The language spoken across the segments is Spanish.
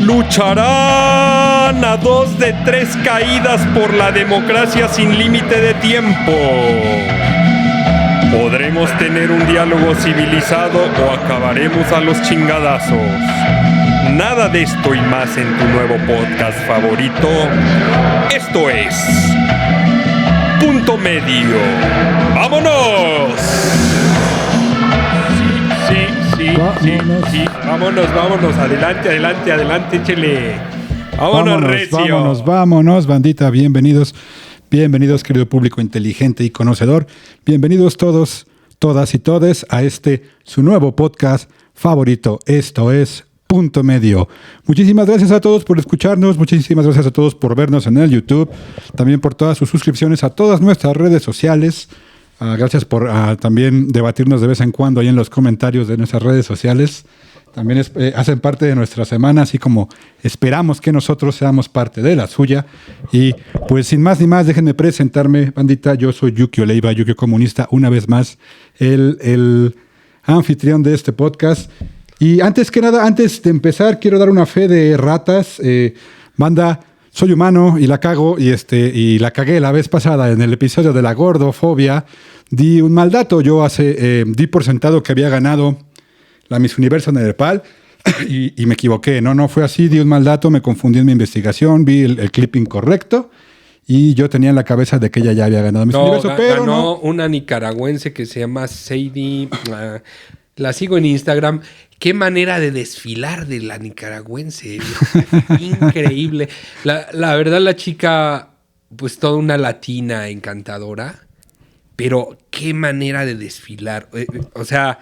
lucharán a 2 de 3 caídas por la democracia sin límite de tiempo. Podremos tener un diálogo civilizado o acabaremos a los chingadazos. Nada de esto y más en tu nuevo podcast favorito. Esto es Punto Medio. ¡Vámonos! Sí. Vámonos. Adelante, échele. Vámonos, bandita. Bienvenidos, querido público inteligente y conocedor. Bienvenidos todos, todas y todes a su nuevo podcast favorito. Esto es Punto Medio. Muchísimas gracias a todos por escucharnos, muchísimas gracias a todos por vernos en el YouTube, también por todas sus suscripciones a todas nuestras redes sociales. Gracias por también debatirnos de vez en cuando ahí en los comentarios de nuestras redes sociales. También hacen parte de nuestra semana, así como esperamos que nosotros seamos parte de la suya. Y pues sin más ni más, déjenme presentarme, bandita. Yo soy Yukio Leiva, Yukio Comunista, una vez más, el anfitrión de este podcast. Y antes de empezar, quiero dar una fe de ratas. Banda, soy humano y la cago, y la cagué la vez pasada en el episodio de la gordofobia. Di un mal dato. Yo di por sentado que había ganado la Miss Universo Nepal y me equivoqué. No fue así. Di un mal dato, me confundí en mi investigación, vi el clip incorrecto y yo tenía en la cabeza de que ella ya había ganado Miss Universo, pero ganó una nicaragüense que se llama Sadie. La sigo en Instagram. Qué manera de desfilar de la nicaragüense. Increíble. La verdad, la chica, pues toda una latina encantadora. Pero qué manera de desfilar. O sea,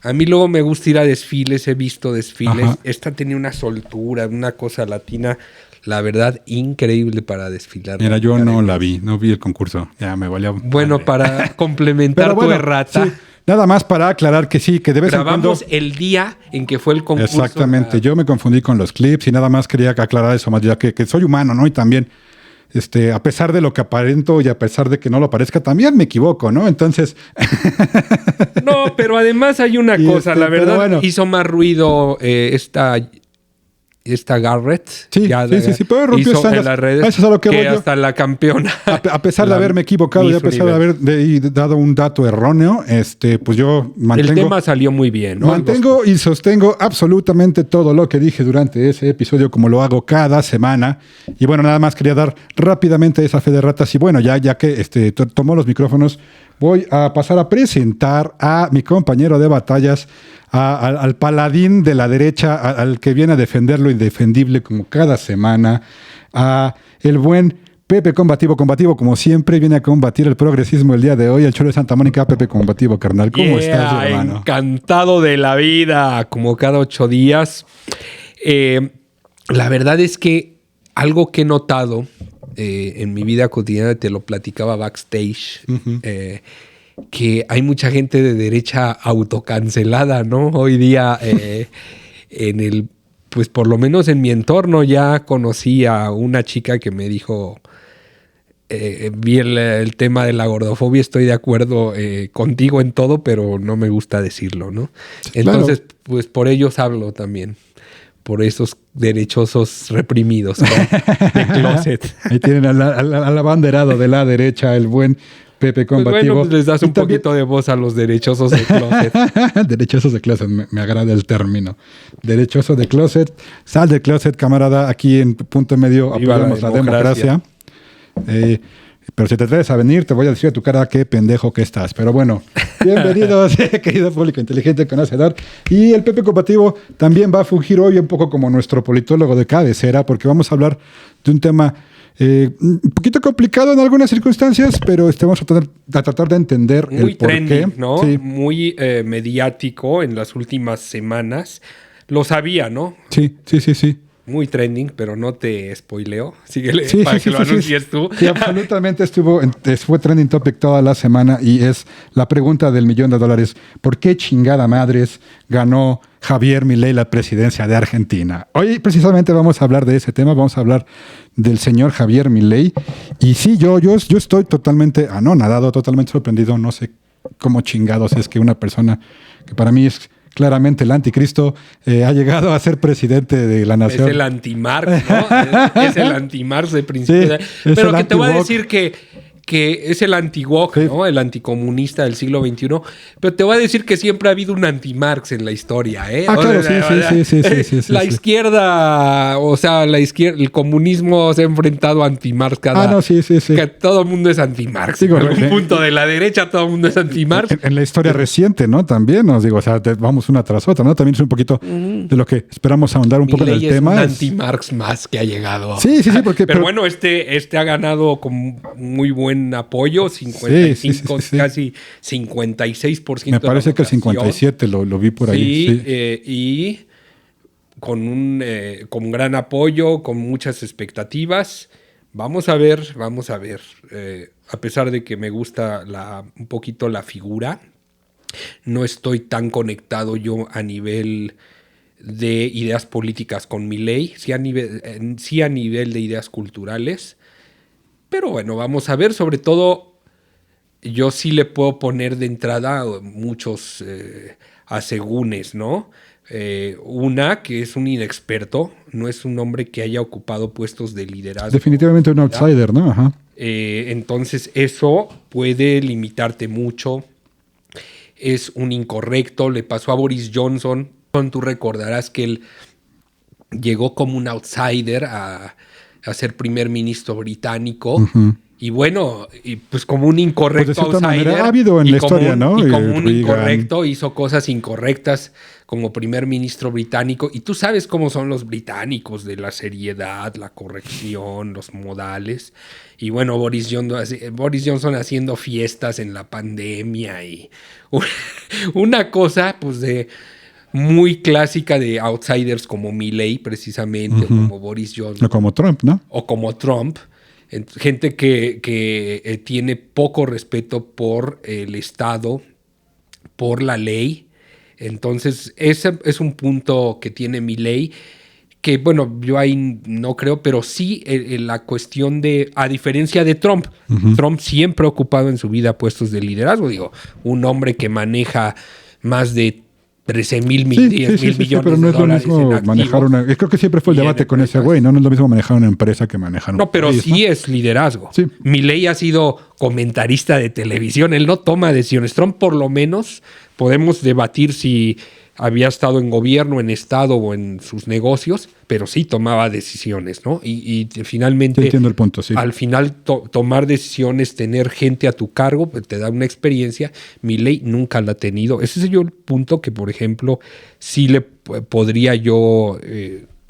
a mí luego me gusta ir a desfiles, he visto desfiles. Ajá. Esta tenía una soltura, una cosa latina, la verdad, increíble para desfilar. Mira, yo no la vi, no vi el concurso. Ya me valía. Bueno, para complementar tu errata. Sí. Nada más para aclarar que sí, que de vez en cuando... Grabamos el día en que fue el concurso. Exactamente, yo me confundí con los clips y nada más quería aclarar eso, más ya que soy humano, ¿no? Y también, a pesar de lo que aparento y a pesar de que no lo parezca, también me equivoco, ¿no? Entonces... No, pero además hay una cosa, la verdad, bueno, hizo más ruido esta Garrett. Sí, pero rompió hizo en las redes eso es a lo que hasta la campeona. A pesar de haberme equivocado y a pesar de haber dado un dato erróneo, pues yo mantengo... El tema salió muy bien, ¿no? Mantengo y sostengo absolutamente todo lo que dije durante ese episodio, como lo hago cada semana. Y bueno, nada más quería dar rápidamente esa fe de ratas. Y bueno, ya que tomó los micrófonos, voy a pasar a presentar a mi compañero de batallas, al paladín de la derecha, al que viene a defender lo indefendible como cada semana, a el buen Pepe Combativo, como siempre, viene a combatir el progresismo el día de hoy, el Cholo de Santa Mónica. Pepe Combativo, carnal, ¿cómo estás, hermano? Encantado de la vida, como cada 8 días. La verdad es que algo que he notado en mi vida cotidiana, te lo platicaba backstage, que hay mucha gente de derecha autocancelada, ¿no? Hoy día pues por lo menos en mi entorno ya conocí a una chica que me dijo, vi el tema de la gordofobia, estoy de acuerdo contigo en todo, pero no me gusta decirlo, ¿no? Sí, entonces, claro, pues por ellos hablo también. Por esos derechosos reprimidos, ¿no? De closet. Ahí tienen al abanderado de la derecha, el buen Pepe Combativo. Pues bueno, les das un poquito de voz a los derechosos de closet. Derechosos de closet, me agrada el término. Derechoso de closet. Sal de closet, camarada. Aquí en Punto Medio apoyamos la democracia. Pero si te atreves a venir, te voy a decir a tu cara qué pendejo que estás. Pero bueno, bienvenidos, querido público inteligente, conocedor. Y el Pepe Combativo también va a fungir hoy un poco como nuestro politólogo de cabecera, porque vamos a hablar de un tema un poquito complicado en algunas circunstancias, pero vamos a tratar de entender muy el por trending, qué. ¿no? Sí. Muy mediático en las últimas semanas. Lo sabía, ¿no? Sí. Muy trending, pero no te spoileo. Síguele para que lo anuncies tú. Sí, absolutamente fue trending topic toda la semana y es la pregunta del $1,000,000. ¿Por qué chingada madres ganó Javier Milei la presidencia de Argentina? Hoy precisamente vamos a hablar de ese tema, vamos a hablar del señor Javier Milei. Y sí, yo estoy totalmente anonadado, totalmente sorprendido. No sé cómo chingados es que una persona que para mí es claramente el anticristo, ha llegado a ser presidente de la nación. Es el anti-Marx, ¿no? Es el anti-Marx de principio. Sí, pero que te voy a decir que es el anti-woke, sí, ¿no? El anticomunista del siglo XXI. Pero te voy a decir que siempre ha habido un anti-Marx en la historia, ¿eh? Claro, sí. La izquierda, o sea, el comunismo se ha enfrentado a anti-Marx que todo el mundo es anti-Marx. Digo, en algún punto de la derecha todo el mundo es anti-Marx. En la historia reciente, ¿no? También nos digo, o sea, vamos una tras otra, ¿no? También es un poquito de lo que esperamos ahondar un poco en el tema. Es un anti-Marx más que ha llegado. Sí, porque... Pero bueno, este ha ganado con muy buen apoyo, 55, casi 56%. Me parece que el 57 lo vi por ahí. Y con gran apoyo, con muchas expectativas. Vamos a ver. A pesar de que me gusta un poquito la figura, no estoy tan conectado yo a nivel de ideas políticas con Milei, sí a nivel de ideas culturales. Pero bueno, vamos a ver. Sobre todo, yo sí le puedo poner de entrada muchos asegúnes, ¿no? Una, que es un inexperto, no es un hombre que haya ocupado puestos de liderazgo. Definitivamente un outsider, ¿no? Ajá. Entonces, eso puede limitarte mucho. Es un incorrecto. Le pasó a Boris Johnson. Tú recordarás que él llegó como un outsider a ser primer ministro británico. Uh-huh. Y bueno, pues como un incorrecto pues de cierta outsider. Manera, ha habido en la historia, ¿no? Y como un incorrecto hizo cosas incorrectas como primer ministro británico. Y tú sabes cómo son los británicos, de la seriedad, la corrección, los modales. Y bueno, Boris Johnson haciendo fiestas en la pandemia y una cosa pues de muy clásica de outsiders como Milei, precisamente, uh-huh, o como Boris Johnson. O como Trump, ¿no? O como Trump. Gente que tiene poco respeto por el Estado, por la ley. Entonces, ese es un punto que tiene Milei, que bueno, yo ahí no creo, pero sí la cuestión de, a diferencia de Trump, uh-huh, Trump siempre ha ocupado en su vida puestos de liderazgo. Digo, un hombre que maneja más de 13,000 millones pero no de dólares es lo mismo manejar una... Creo que siempre fue el debate con ese güey, ¿no? No es lo mismo manejar una empresa que manejar No, pero país, sí, ¿no? Es liderazgo. Sí. Milei ha sido comentarista de televisión, él no toma decisiones. Trump, por lo menos, podemos debatir si había estado en gobierno, en Estado o en sus negocios, pero sí tomaba decisiones, ¿no? Y finalmente... Sí, entiendo el punto, sí. Al final, tomar decisiones, tener gente a tu cargo, pues, te da una experiencia. Milei nunca la ha tenido. Ese es yo el punto que, por ejemplo, sí le podría yo...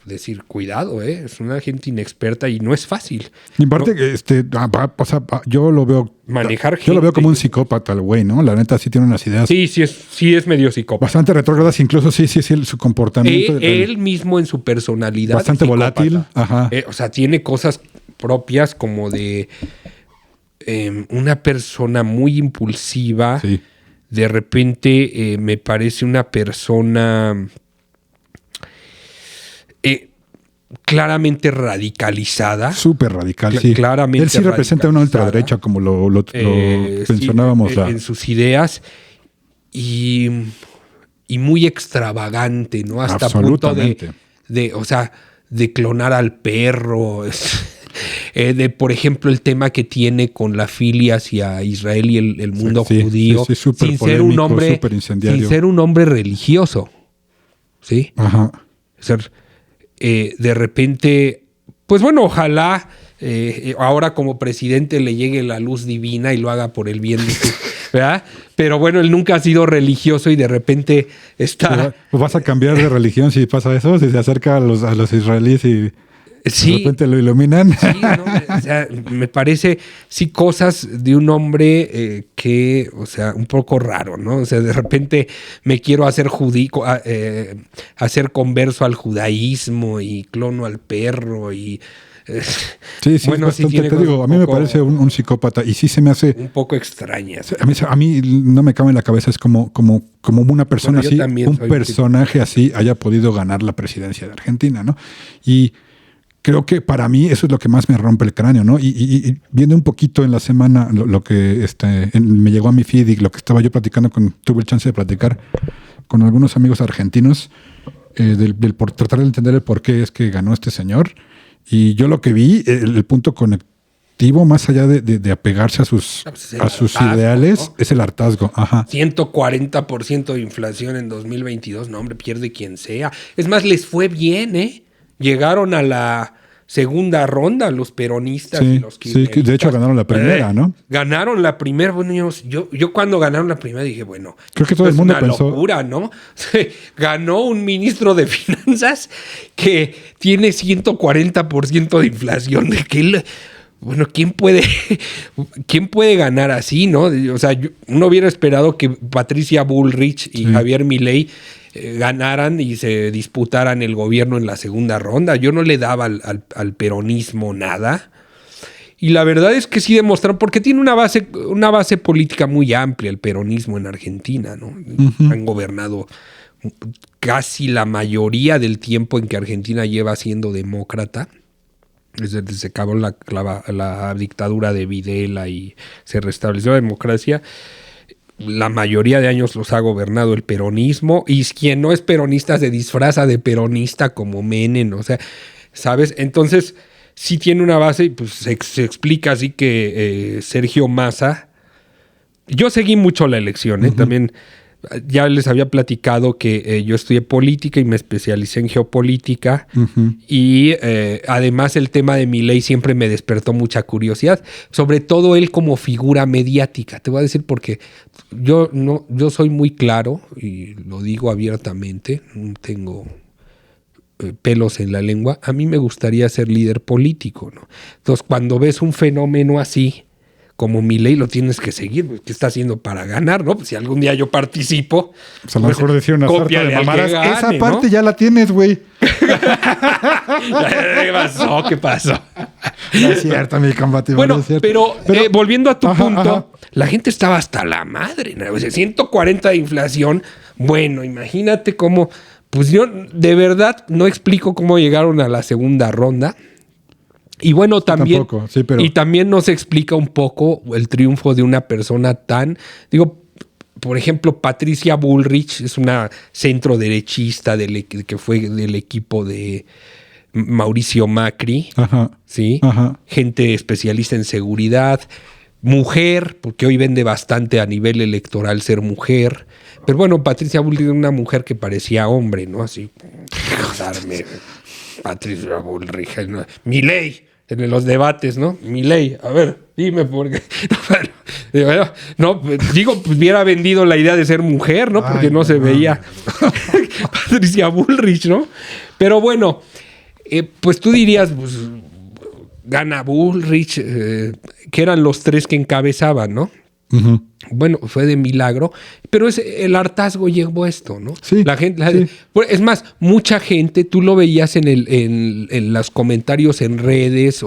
decir, cuidado, es una gente inexperta y no es fácil. Y en parte, ¿no? O sea, yo lo veo... Manejar gente. Yo lo veo como un psicópata el güey, ¿no? La neta sí tiene unas ideas... Sí es medio psicópata. Bastante retrógradas, incluso sí, su comportamiento... Él mismo en su personalidad... Bastante volátil. Ajá. O sea, tiene cosas propias como de una persona muy impulsiva. Sí. De repente me parece una persona... claramente radicalizada. Súper radical, sí. Claramente él sí representa una ultraderecha, como lo mencionábamos. Sí, en sus ideas. Y muy extravagante, ¿no? Hasta punto de clonar al perro. Por ejemplo, el tema que tiene con la filia hacia Israel y el mundo judío. Sí, súper polémico, súper incendiario. Sin ser un hombre religioso. ¿Sí? Ajá. De repente, pues bueno, ojalá ahora como presidente le llegue la luz divina y lo haga por el bien de su, ¿verdad? Pero bueno, él nunca ha sido religioso y de repente está... Pues vas a cambiar de religión si pasa eso, si se acerca a los israelíes y... Sí, de repente lo iluminan. Sí, ¿no? O sea, me parece, sí, cosas de un hombre que, o sea, un poco raro, ¿no? O sea, de repente me quiero hacer hacer converso al judaísmo y clono al perro y... Sí, bueno, es bastante, te digo, a mí me parece un psicópata y sí se me hace... Un poco extrañas. A mí no me cabe en la cabeza, es como una persona así, un personaje así haya podido ganar la presidencia de Argentina, ¿no? Y... creo que para mí eso es lo que más me rompe el cráneo, ¿no? Y viendo un poquito en la semana lo que me llegó a mi feed y lo que estaba yo platicando tuve el chance de platicar con algunos amigos argentinos por tratar de entender el por qué es que ganó este señor. Y yo lo que vi, el punto conectivo, más allá de apegarse a sus ideales, ¿no? Es el hartazgo. Ajá. 140% de inflación en 2022. No, hombre, pierde quien sea. Es más, les fue bien, ¿eh? Llegaron a la segunda ronda los peronistas y los kirchneristas. Sí, de hecho ganaron la primera, ¿no? Ganaron la primera. Bueno, yo cuando ganaron la primera dije, bueno, creo que todo el mundo pensó. Locura, ¿no? Ganó un ministro de finanzas que tiene 140% de inflación. De que bueno, ¿quién puede ganar así, no? O sea, uno hubiera esperado que Patricia Bullrich y Javier Milei ganaran y se disputaran el gobierno en la segunda ronda. Yo no le daba al peronismo nada. Y la verdad es que sí demostraron, porque tiene una base política muy amplia el peronismo en Argentina, ¿no? Uh-huh. Han gobernado casi la mayoría del tiempo en que Argentina lleva siendo demócrata. Desde que se acabó la dictadura de Videla y se restableció la democracia, la mayoría de años los ha gobernado el peronismo, y quien no es peronista se disfraza de peronista como Menem, o sea, ¿sabes? Entonces, sí tiene una base, y pues se explica así que Sergio Massa, yo seguí mucho la elección, uh-huh. También ya les había platicado que yo estudié política y me especialicé en geopolítica, uh-huh. Y además el tema de Milei siempre me despertó mucha curiosidad, sobre todo él como figura mediática. Te voy a decir porque yo soy muy claro y lo digo abiertamente, no tengo pelos en la lengua. A mí me gustaría ser líder político, ¿no? Entonces, cuando ves un fenómeno así como Milei, lo tienes que seguir, pues, ¿qué está haciendo para ganar, no? Pues si algún día yo participo, pues a lo mejor decir una sarta de mamadas. Esa parte, ¿no? Ya la tienes, güey. ¿Qué pasó? No es cierto, mi combativo. Bueno, no es cierto. Pero volviendo a tu punto, la gente estaba hasta la madre, ¿no? O sea, 140 de inflación. Bueno, imagínate cómo. Pues yo de verdad no explico cómo llegaron a la segunda ronda. Y bueno, también, tampoco, sí, pero... y también nos explica un poco el triunfo de una persona por ejemplo, Patricia Bullrich es una centroderechista que fue del equipo de Mauricio Macri, ajá, ¿sí? Ajá. Gente especialista en seguridad, mujer, porque hoy vende bastante a nivel electoral ser mujer. Pero bueno, Patricia Bullrich era una mujer que parecía hombre, ¿no? Así, Patricia Bullrich, ¿no? Milei, en los debates, ¿no? Milei, a ver, dime por qué. No, digo, pues hubiera vendido la idea de ser mujer, ¿no? Porque no se veía Patricia Bullrich, ¿no? Pero bueno, pues tú dirías, pues gana Bullrich, que eran los tres que encabezaban, ¿no? Uh-huh. Bueno, fue de milagro, pero el hartazgo llegó a esto, ¿no? Sí, sí. Es más, mucha gente, tú lo veías en los comentarios en redes,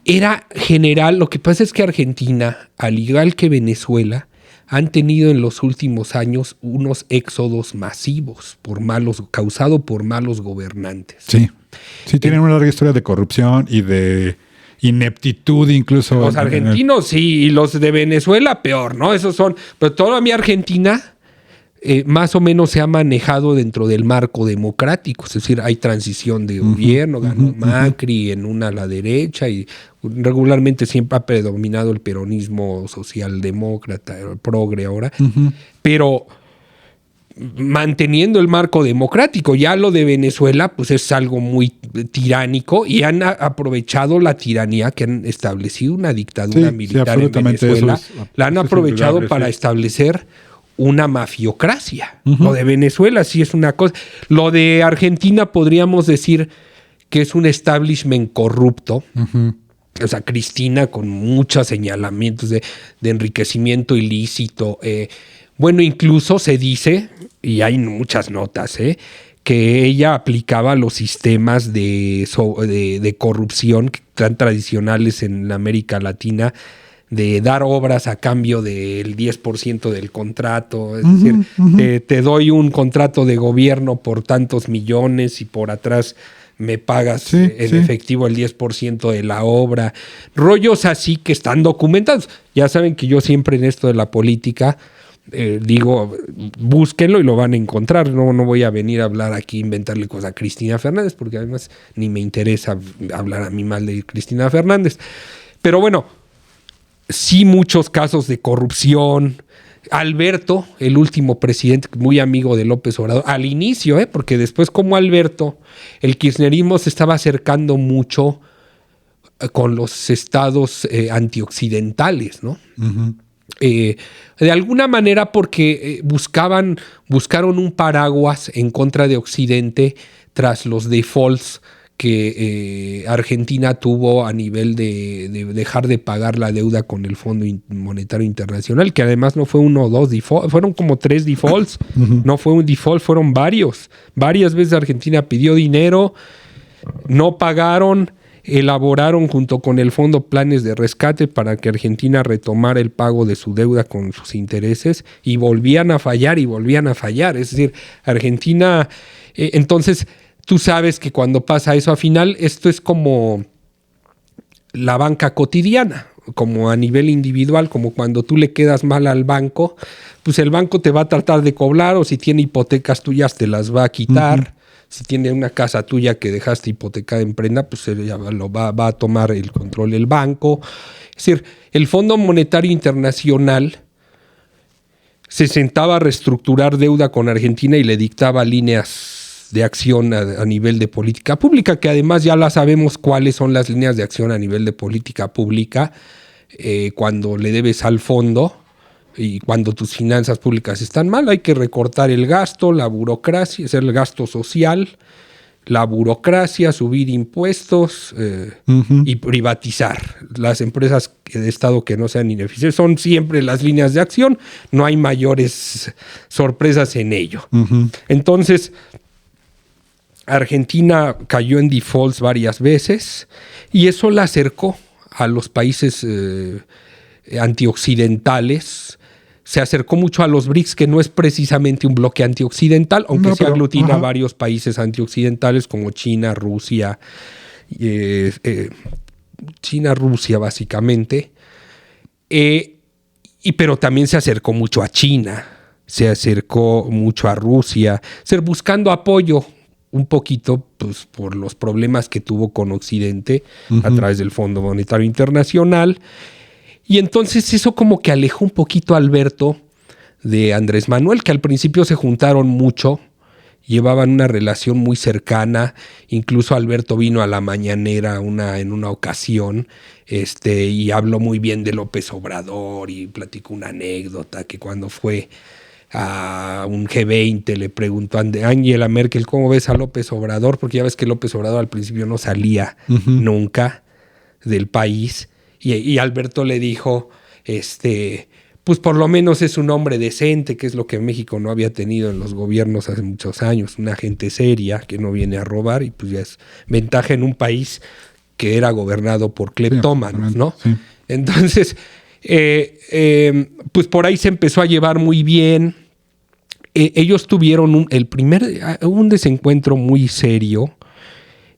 era general. Lo que pasa es que Argentina, al igual que Venezuela, han tenido en los últimos años unos éxodos masivos causado por malos gobernantes. Sí, tienen una larga historia de corrupción y de ineptitud incluso. Los argentinos sí, y los de Venezuela peor, ¿no? Esos son. Pero toda mi Argentina más o menos se ha manejado dentro del marco democrático. Es decir, hay transición de gobierno, ganó Macri en una a la derecha y regularmente siempre ha predominado el peronismo socialdemócrata, el progre ahora. Pero manteniendo el marco democrático. Ya lo de Venezuela pues es algo muy tiránico y han aprovechado la tiranía que han establecido una dictadura militar en Venezuela. La han aprovechado para establecer una mafiocracia. Lo de Venezuela sí es una cosa. Lo de Argentina podríamos decir que es un establishment corrupto. O sea, Cristina con muchos señalamientos de enriquecimiento ilícito. Bueno, incluso se dice, y hay muchas notas, que ella aplicaba los sistemas de corrupción tan tradicionales en América Latina, de dar obras a cambio del 10% del contrato. Es decir, te doy un contrato de gobierno por tantos millones y por atrás me pagas efectivo el 10% de la obra. Rollos así que están documentados. Ya saben que yo siempre en esto de la política Digo, búsquenlo y lo van a encontrar. No voy a venir a hablar aquí, inventarle cosas a Cristina Fernández, porque además ni me interesa hablar a mí mal de Cristina Fernández. Pero bueno, sí muchos casos de corrupción. Alberto, el último presidente, muy amigo de López Obrador, al inicio, porque después como Alberto, el kirchnerismo se estaba acercando mucho con los estados antioccidentales, ¿no? Uh-huh. De alguna manera porque buscaron un paraguas en contra de Occidente tras los defaults que Argentina tuvo a nivel de dejar de pagar la deuda con el Fondo Monetario Internacional, que además no fue uno o dos defaults, fueron como 3 defaults. Uh-huh. No fue un default, fueron varios. Varias veces Argentina pidió dinero, no pagaron, elaboraron junto con el fondo planes de rescate para que Argentina retomara el pago de su deuda con sus intereses y volvían a fallar. Es decir, Argentina, entonces tú sabes que cuando pasa eso, al final esto es como la banca cotidiana, como a nivel individual, como cuando tú le quedas mal al banco, pues el banco te va a tratar de cobrar, o si tiene hipotecas tuyas te las va a quitar. Uh-huh. Si tiene una casa tuya que dejaste hipotecada en prenda, pues va a tomar el control el banco. Es decir, el Fondo Monetario Internacional se sentaba a reestructurar deuda con Argentina y le dictaba líneas de acción a nivel de política pública, que además ya la sabemos cuáles son las líneas de acción a nivel de política pública cuando le debes al fondo. Y cuando tus finanzas públicas están mal, hay que recortar el gasto, la burocracia, hacer el gasto social, la burocracia, subir impuestos uh-huh. y privatizar. Las empresas de Estado que no sean ineficientes son siempre las líneas de acción, no hay mayores sorpresas en ello. Uh-huh. Entonces, Argentina cayó en defaults varias veces y eso la acercó a los países antioccidentales. Se acercó mucho a los BRICS, que no es precisamente un bloque antioccidental, aunque se aglutina a varios países antioccidentales como China, Rusia, Rusia básicamente, pero también se acercó mucho a China, se acercó mucho a Rusia, buscando apoyo un poquito pues, por los problemas que tuvo con Occidente uh-huh. a través del Fondo Monetario Internacional. Y entonces eso como que alejó un poquito a Alberto de Andrés Manuel, que al principio se juntaron mucho, llevaban una relación muy cercana. Incluso Alberto vino a la mañanera en una ocasión y habló muy bien de López Obrador y platicó una anécdota que cuando fue a un G20 le preguntó a Angela Merkel ¿cómo ves a López Obrador? Porque ya ves que López Obrador al principio no salía uh-huh. nunca del país. Y Alberto le dijo, pues por lo menos es un hombre decente, que es lo que México no había tenido en los gobiernos hace muchos años, una gente seria que no viene a robar, y pues ya es ventaja en un país que era gobernado por cleptómanos, ¿no? Sí. Entonces, pues por ahí se empezó a llevar muy bien. Ellos tuvieron un desencuentro muy serio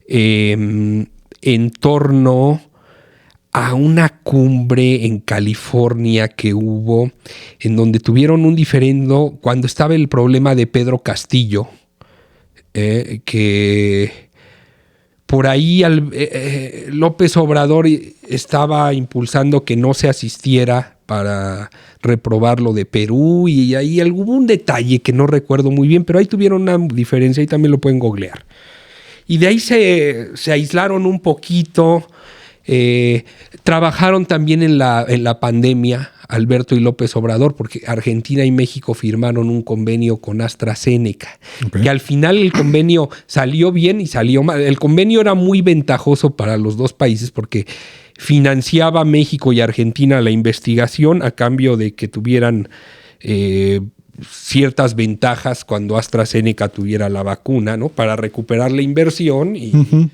en torno a una cumbre en California que hubo, en donde tuvieron un diferendo cuando estaba el problema de Pedro Castillo, que por ahí López Obrador estaba impulsando que no se asistiera para reprobar lo de Perú, y ahí hubo un detalle que no recuerdo muy bien, pero ahí tuvieron una diferencia y también lo pueden googlear. Y de ahí se aislaron un poquito. Trabajaron también en la pandemia Alberto y López Obrador, porque Argentina y México firmaron un convenio con AstraZeneca, okay. que al final el convenio salió bien y salió mal. El convenio era muy ventajoso para los dos países porque financiaba México y Argentina la investigación a cambio de que tuvieran ciertas ventajas cuando AstraZeneca tuviera la vacuna, ¿no? Para recuperar la inversión y uh-huh.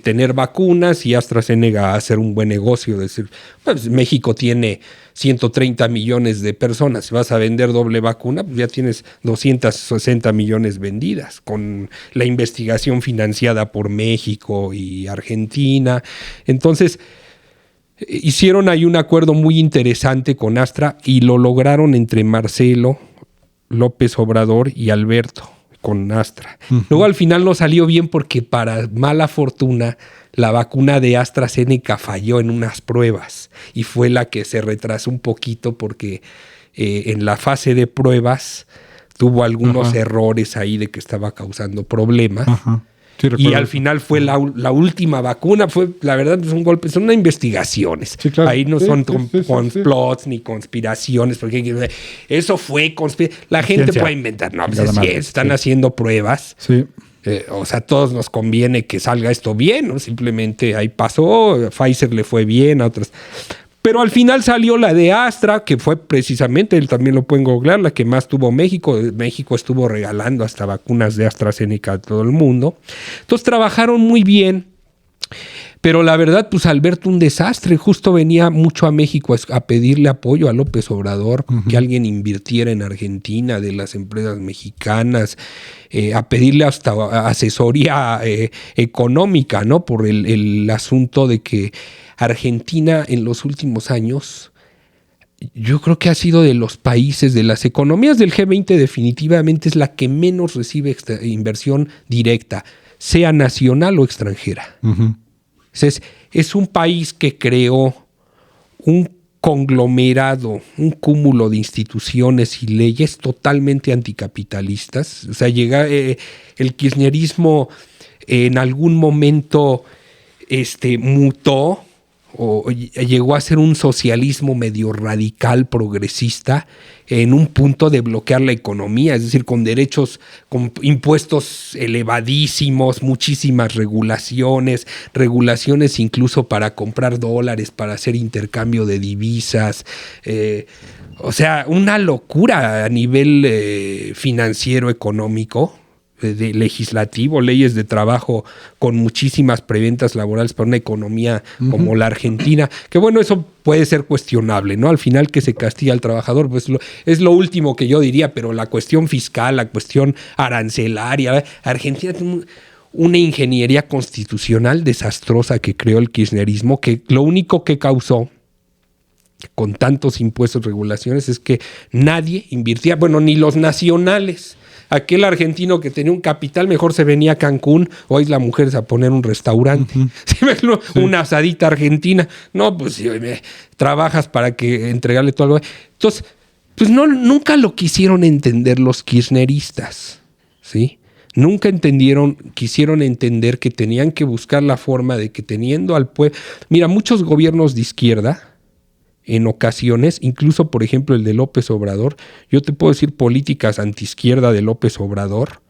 Tener vacunas, y AstraZeneca hacer un buen negocio. Decir, pues México tiene 130 millones de personas, si vas a vender doble vacuna, pues ya tienes 260 millones vendidas, con la investigación financiada por México y Argentina. Entonces, hicieron ahí un acuerdo muy interesante con Astra y lo lograron entre Marcelo, López Obrador y Alberto con Astra. Luego al final no salió bien porque para mala fortuna la vacuna de AstraZeneca falló en unas pruebas y fue la que se retrasó un poquito porque en la fase de pruebas tuvo algunos errores ahí de que estaba causando problemas. Sí, y al final fue la última vacuna, fue, la verdad, son golpes, son investigaciones. Sí, claro. Ahí no son complots ni conspiraciones, porque eso fue la gente Ciencia. puede inventar, no, pues Nada es más. ciencia, están haciendo pruebas. Sí. O sea, a todos nos conviene que salga esto bien, ¿no? Simplemente ahí pasó, a Pfizer le fue bien, a otras. Pero al final salió la de Astra, que fue precisamente, él también lo pueden googlear, la que más tuvo México. México estuvo regalando hasta vacunas de AstraZeneca a todo el mundo. Entonces trabajaron muy bien, pero la verdad, pues Alberto, un desastre. Justo venía mucho a México a pedirle apoyo a López Obrador, que alguien invirtiera en Argentina, de las empresas mexicanas, a pedirle hasta asesoría económica, ¿no? Por el asunto de que Argentina en los últimos años, yo creo que ha sido de los países, de las economías del G20 definitivamente es la que menos recibe inversión directa, sea nacional o extranjera. Es un país que creó un conglomerado, un cúmulo de instituciones y leyes totalmente anticapitalistas. O sea, el kirchnerismo en algún momento mutó o llegó a ser un socialismo medio radical, progresista, en un punto de bloquear la economía, es decir, con derechos, con impuestos elevadísimos, muchísimas regulaciones incluso para comprar dólares, para hacer intercambio de divisas. O sea, una locura a nivel financiero, económico, legislativo, leyes de trabajo con muchísimas preventas laborales para una economía como la Argentina, que bueno, eso puede ser cuestionable, ¿no? Al final que se castiga al trabajador, pues es lo último que yo diría, pero la cuestión fiscal, la cuestión arancelaria, Argentina tiene una ingeniería constitucional desastrosa que creó el kirchnerismo, que lo único que causó con tantos impuestos, regulaciones, es que nadie invirtía, bueno, ni los nacionales. Aquel argentino que tenía un capital mejor se venía a Cancún o a Isla Mujeres a poner un restaurante. ¿Sí? Una asadita argentina. No, pues trabajas para que entregarle todo algo. Entonces, pues nunca lo quisieron entender los kirchneristas, ¿sí? Nunca quisieron entender que tenían que buscar la forma de que teniendo al pueblo... Mira, muchos gobiernos de izquierda, en ocasiones, incluso por ejemplo el de López Obrador, yo te puedo decir políticas antiizquierda de López Obrador,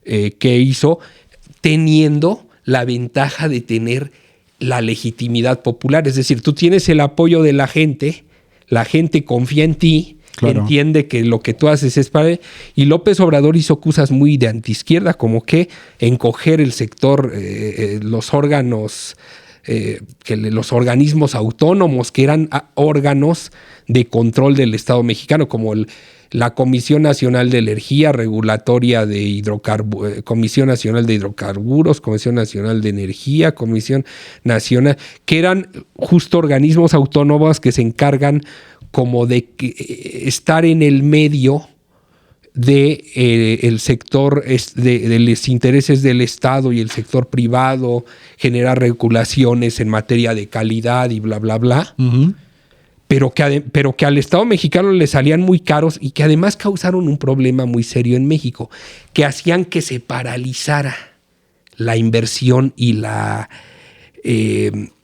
que hizo teniendo la ventaja de tener la legitimidad popular. Es decir, tú tienes el apoyo de la gente confía en ti, claro, entiende que lo que tú haces es para... Y López Obrador hizo cosas muy de antiizquierda, como que encoger el sector, los órganos... los organismos autónomos que eran órganos de control del Estado mexicano, como la Comisión Nacional de Energía Regulatoria de Comisión Nacional de Hidrocarburos, Comisión Nacional de Energía, Comisión Nacional, que eran justo organismos autónomos que se encargan como de estar en el medio de el sector de los intereses del Estado y el sector privado, generar regulaciones en materia de calidad y bla, bla, bla, pero que al Estado mexicano le salían muy caros y que además causaron un problema muy serio en México, que hacían que se paralizara la inversión y la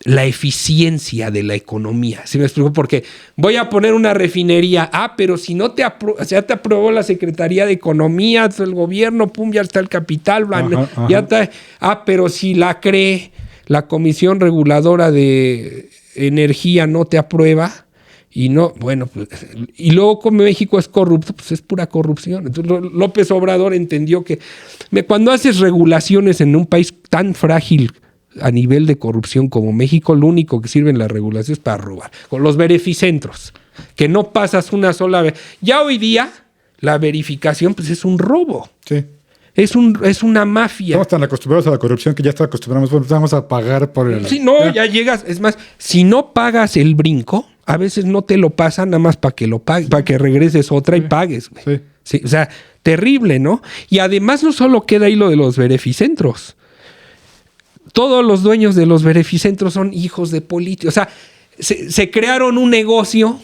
eficiencia de la economía. ¿Sí me explico? Porque voy a poner una refinería, pero si no te aprobó la Secretaría de Economía, el gobierno, pum, ya está el capital, ya está. Pero si la cree la Comisión Reguladora de Energía, no te aprueba, y no, bueno, pues, y luego como México es corrupto, pues es pura corrupción. Entonces López Obrador entendió que cuando haces regulaciones en un país tan frágil a nivel de corrupción como México, lo único que sirven las regulaciones para robar. Con los verificentros, que no pasas una sola vez. Ya hoy día, la verificación pues es un robo. Sí. Es una mafia. Estamos tan acostumbrados a la corrupción que ya está acostumbramos, bueno, vamos a pagar por el... Sí, no, ya llegas. Es más, si no pagas el brinco, a veces no te lo pasan nada más para que lo pagues, para que regreses otra y pagues, güey. Sí. Sí, o sea, terrible, ¿no? Y además no solo queda ahí lo de los beneficentros. Todos los dueños de los beneficentros son hijos de políticos. O sea, se crearon un negocio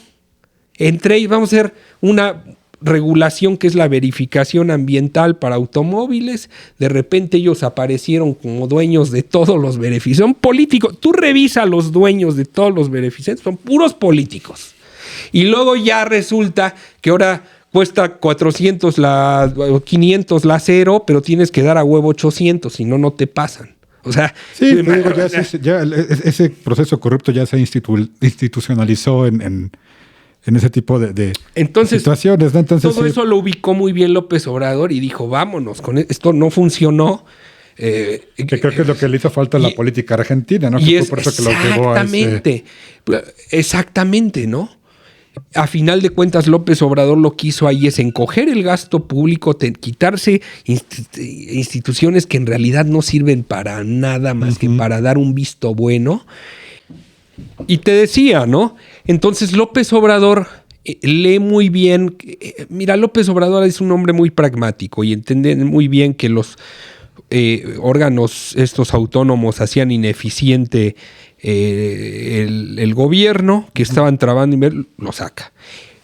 entre ellos. Vamos a hacer una regulación que es la verificación ambiental para automóviles. De repente ellos aparecieron como dueños de todos los beneficios. Son políticos. Tú revisa los dueños de todos los beneficentros, son puros políticos. Y luego ya resulta que ahora cuesta 400 500 la cero, pero tienes que dar a huevo 800, si no, no te pasan. O sea, sí, pero digo, ese proceso corrupto ya se institucionalizó en ese tipo de situaciones, ¿no? Entonces, todo eso lo ubicó muy bien López Obrador y dijo, vámonos, esto no funcionó. Que creo que es lo que le hizo falta a la política argentina, ¿no? Y que fue por eso que lo llevó a exactamente, ¿no? A final de cuentas, López Obrador lo que hizo ahí es encoger el gasto público, quitarse instituciones que en realidad no sirven para nada más que para dar un visto bueno. Y te decía, ¿no? Entonces López Obrador lee muy bien. Mira, López Obrador es un hombre muy pragmático y entiende muy bien que los órganos estos autónomos hacían ineficiente el gobierno, que estaban trabando y lo saca.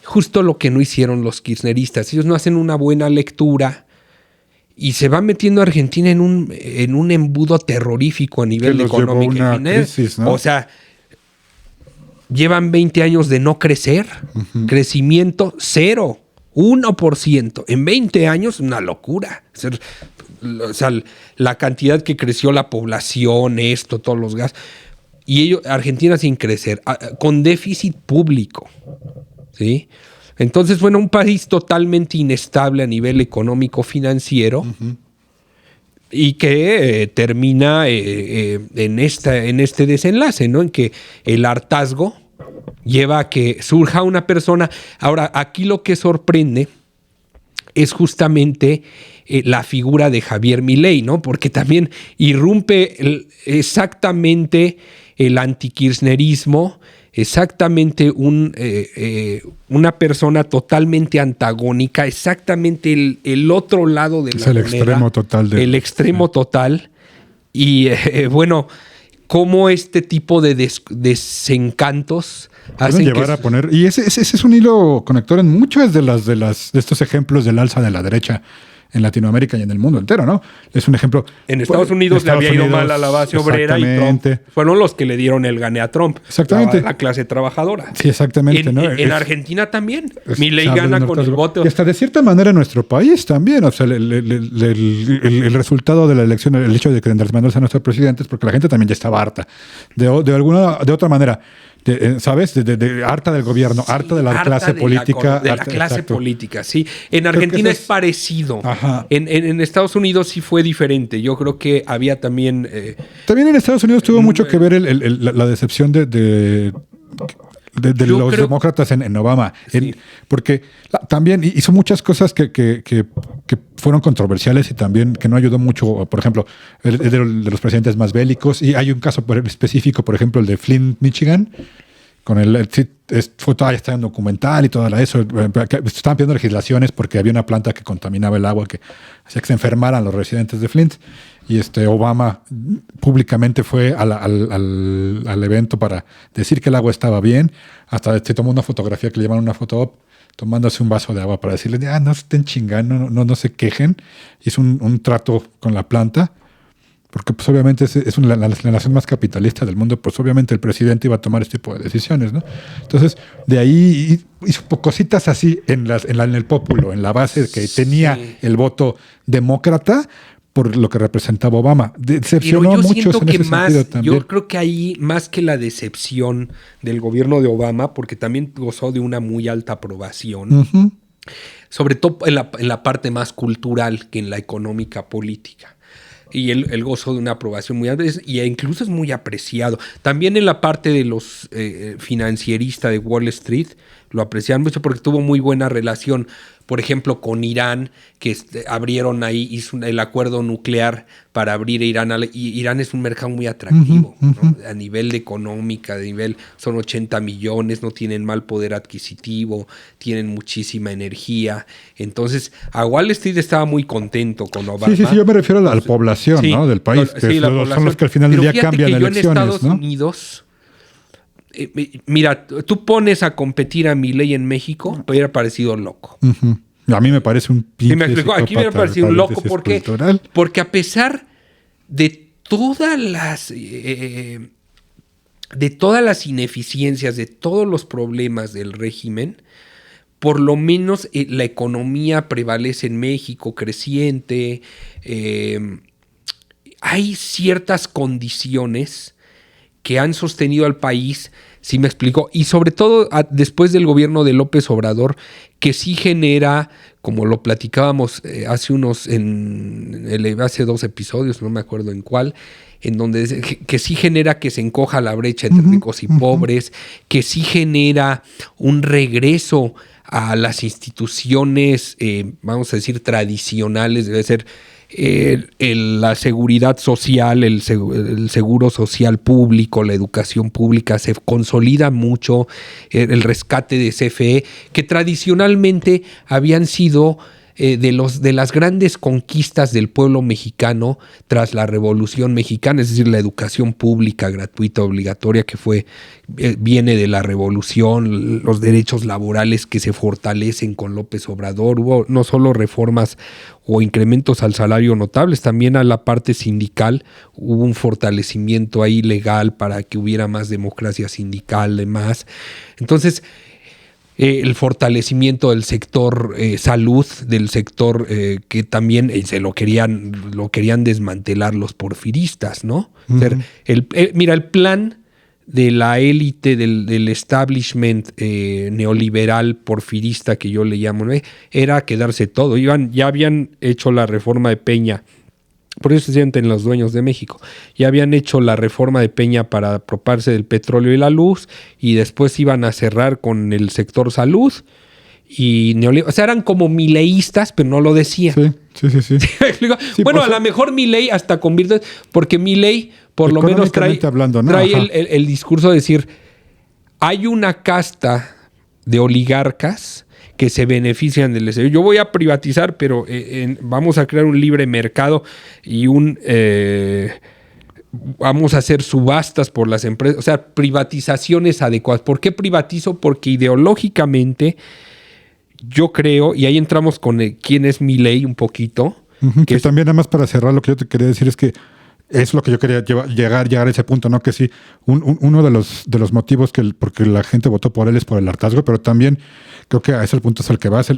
Justo lo que no hicieron los kirchneristas. Ellos no hacen una buena lectura y se va metiendo a Argentina en un embudo terrorífico a nivel económico y financiero. ¿No? O sea, llevan 20 años de no crecer, crecimiento 0, 1%. En 20 años, una locura. O sea, la cantidad que creció la población, todos los gastos. Y Argentina sin crecer, con déficit público, ¿sí? Entonces, bueno, un país totalmente inestable a nivel económico-financiero y que termina en este desenlace, ¿no? En que el hartazgo lleva a que surja una persona. Ahora, aquí lo que sorprende es justamente la figura de Javier Milei, ¿no? Porque también irrumpe exactamente el antikirchnerismo, exactamente una persona totalmente antagónica, exactamente el otro lado de la moneda. Es el extremo total. El extremo total. Y bueno, cómo este tipo de desencantos hacen llevar a poner. Y ese es un hilo conector en muchos de estos ejemplos del alza de la derecha en Latinoamérica y en el mundo entero, ¿no? Es un ejemplo. En Estados Unidos le había ido mal a la base obrera y Trump fueron los que le dieron el gane a Trump. Exactamente. La clase trabajadora. Sí, exactamente. En Argentina también. Milei gana con el voto. Y hasta de cierta manera en nuestro país también. O sea, el resultado de la elección, el hecho de que Andrés Manuel sea nuestro presidente es porque la gente también ya estaba harta. De otra manera. ¿Sabes? Harta del gobierno, harta de la clase política. De la clase política, sí. En Argentina es parecido. En Estados Unidos sí fue diferente. Yo creo que había también... también en Estados Unidos tuvo mucho que ver la decepción de los demócratas en Obama. Sí. Porque también hizo muchas cosas que fueron controversiales y también que no ayudó mucho. Por ejemplo, de los presidentes más bélicos. Y hay un caso específico, por ejemplo, el de Flint, Michigan, con fue todavía está en documental y todo eso. Estaban pidiendo legislaciones porque había una planta que contaminaba el agua, que hacía que se enfermaran los residentes de Flint. Y Obama públicamente fue al evento para decir que el agua estaba bien. Hasta se tomó una fotografía que le llamaron una foto tomándose un vaso de agua para decirle, no estén chingando, no se quejen. Hizo un trato con la planta. Porque pues obviamente es la nación más capitalista del mundo, pues obviamente el presidente iba a tomar este tipo de decisiones, ¿no? Entonces, de ahí hizo cositas así en el pópulo, en la base que tenía el voto demócrata por lo que representaba Obama. Decepcionó a muchos en ese sentido también. Yo creo que ahí, más que la decepción del gobierno de Obama, porque también gozó de una muy alta aprobación, sobre todo en la parte más cultural que en la económica política. Y el gozo de una aprobación muy alta y incluso es muy apreciado. También en la parte de los financieristas de Wall Street, lo apreciaban mucho porque tuvo muy buena relación, por ejemplo, con Irán, que abrieron ahí, hizo el acuerdo nuclear para abrir a Irán. Y Irán es un mercado muy atractivo, ¿no? A nivel de económica, son 80 millones, no tienen mal poder adquisitivo, tienen muchísima energía. Entonces, a Wall Street estaba muy contento con Obama. Sí, yo me refiero a la población, ¿no? Del país, que son los que al final del día cambian elecciones, en Estados Unidos... mira, tú pones a competir a Milei en México, me hubiera parecido loco. A mí me parece un pinche psicópata. Aquí me hubiera parecido un loco porque a pesar de todas las ineficiencias, de todos los problemas del régimen, por lo menos la economía prevalece en México, creciente. Hay ciertas condiciones que han sostenido al país, ¿sí me explico? Y sobre todo después del gobierno de López Obrador, que sí genera, como lo platicábamos hace 2 episodios, no me acuerdo en cuál, en donde que sí genera que se encoja la brecha entre ricos y pobres, que sí genera un regreso a las instituciones, vamos a decir, tradicionales, debe ser la seguridad social, el seguro social público, la educación pública, se consolida mucho, el rescate de CFE, que tradicionalmente habían sido de las grandes conquistas del pueblo mexicano tras la Revolución Mexicana, es decir, la educación pública gratuita, obligatoria, que viene de la Revolución, los derechos laborales que se fortalecen con López Obrador. Hubo no solo reformas o incrementos al salario notables, también a la parte sindical hubo un fortalecimiento ahí legal para que hubiera más democracia sindical, demás. Entonces, el fortalecimiento del sector salud, del sector que también lo querían desmantelar los porfiristas, ¿no? O sea, mira, el plan de la élite del establishment neoliberal porfirista, que yo le llamo, ¿no?, era quedarse todo. Ya habían hecho la reforma de Peña. Por eso se sienten los dueños de México. Ya habían hecho la reforma de Peña para apropiarse del petróleo y la luz, y después iban a cerrar con el sector salud. O sea, eran como mileístas, pero no lo decían. Sí. Bueno, a lo mejor Milei hasta convierte, porque Milei por lo menos trae el discurso de decir, hay una casta de oligarcas que se benefician del desarrollo. Yo voy a privatizar, pero vamos a crear un libre mercado y vamos a hacer subastas por las empresas, o sea, privatizaciones adecuadas. ¿Por qué privatizo? Porque ideológicamente yo creo, y ahí entramos con quién es Milei un poquito. Que también, nada más para cerrar, lo que yo te quería decir es que es lo que yo quería llegar a ese punto, ¿no? Que sí, uno de los motivos porque la gente votó por él es por el hartazgo, pero también creo que a ese punto es al que vas.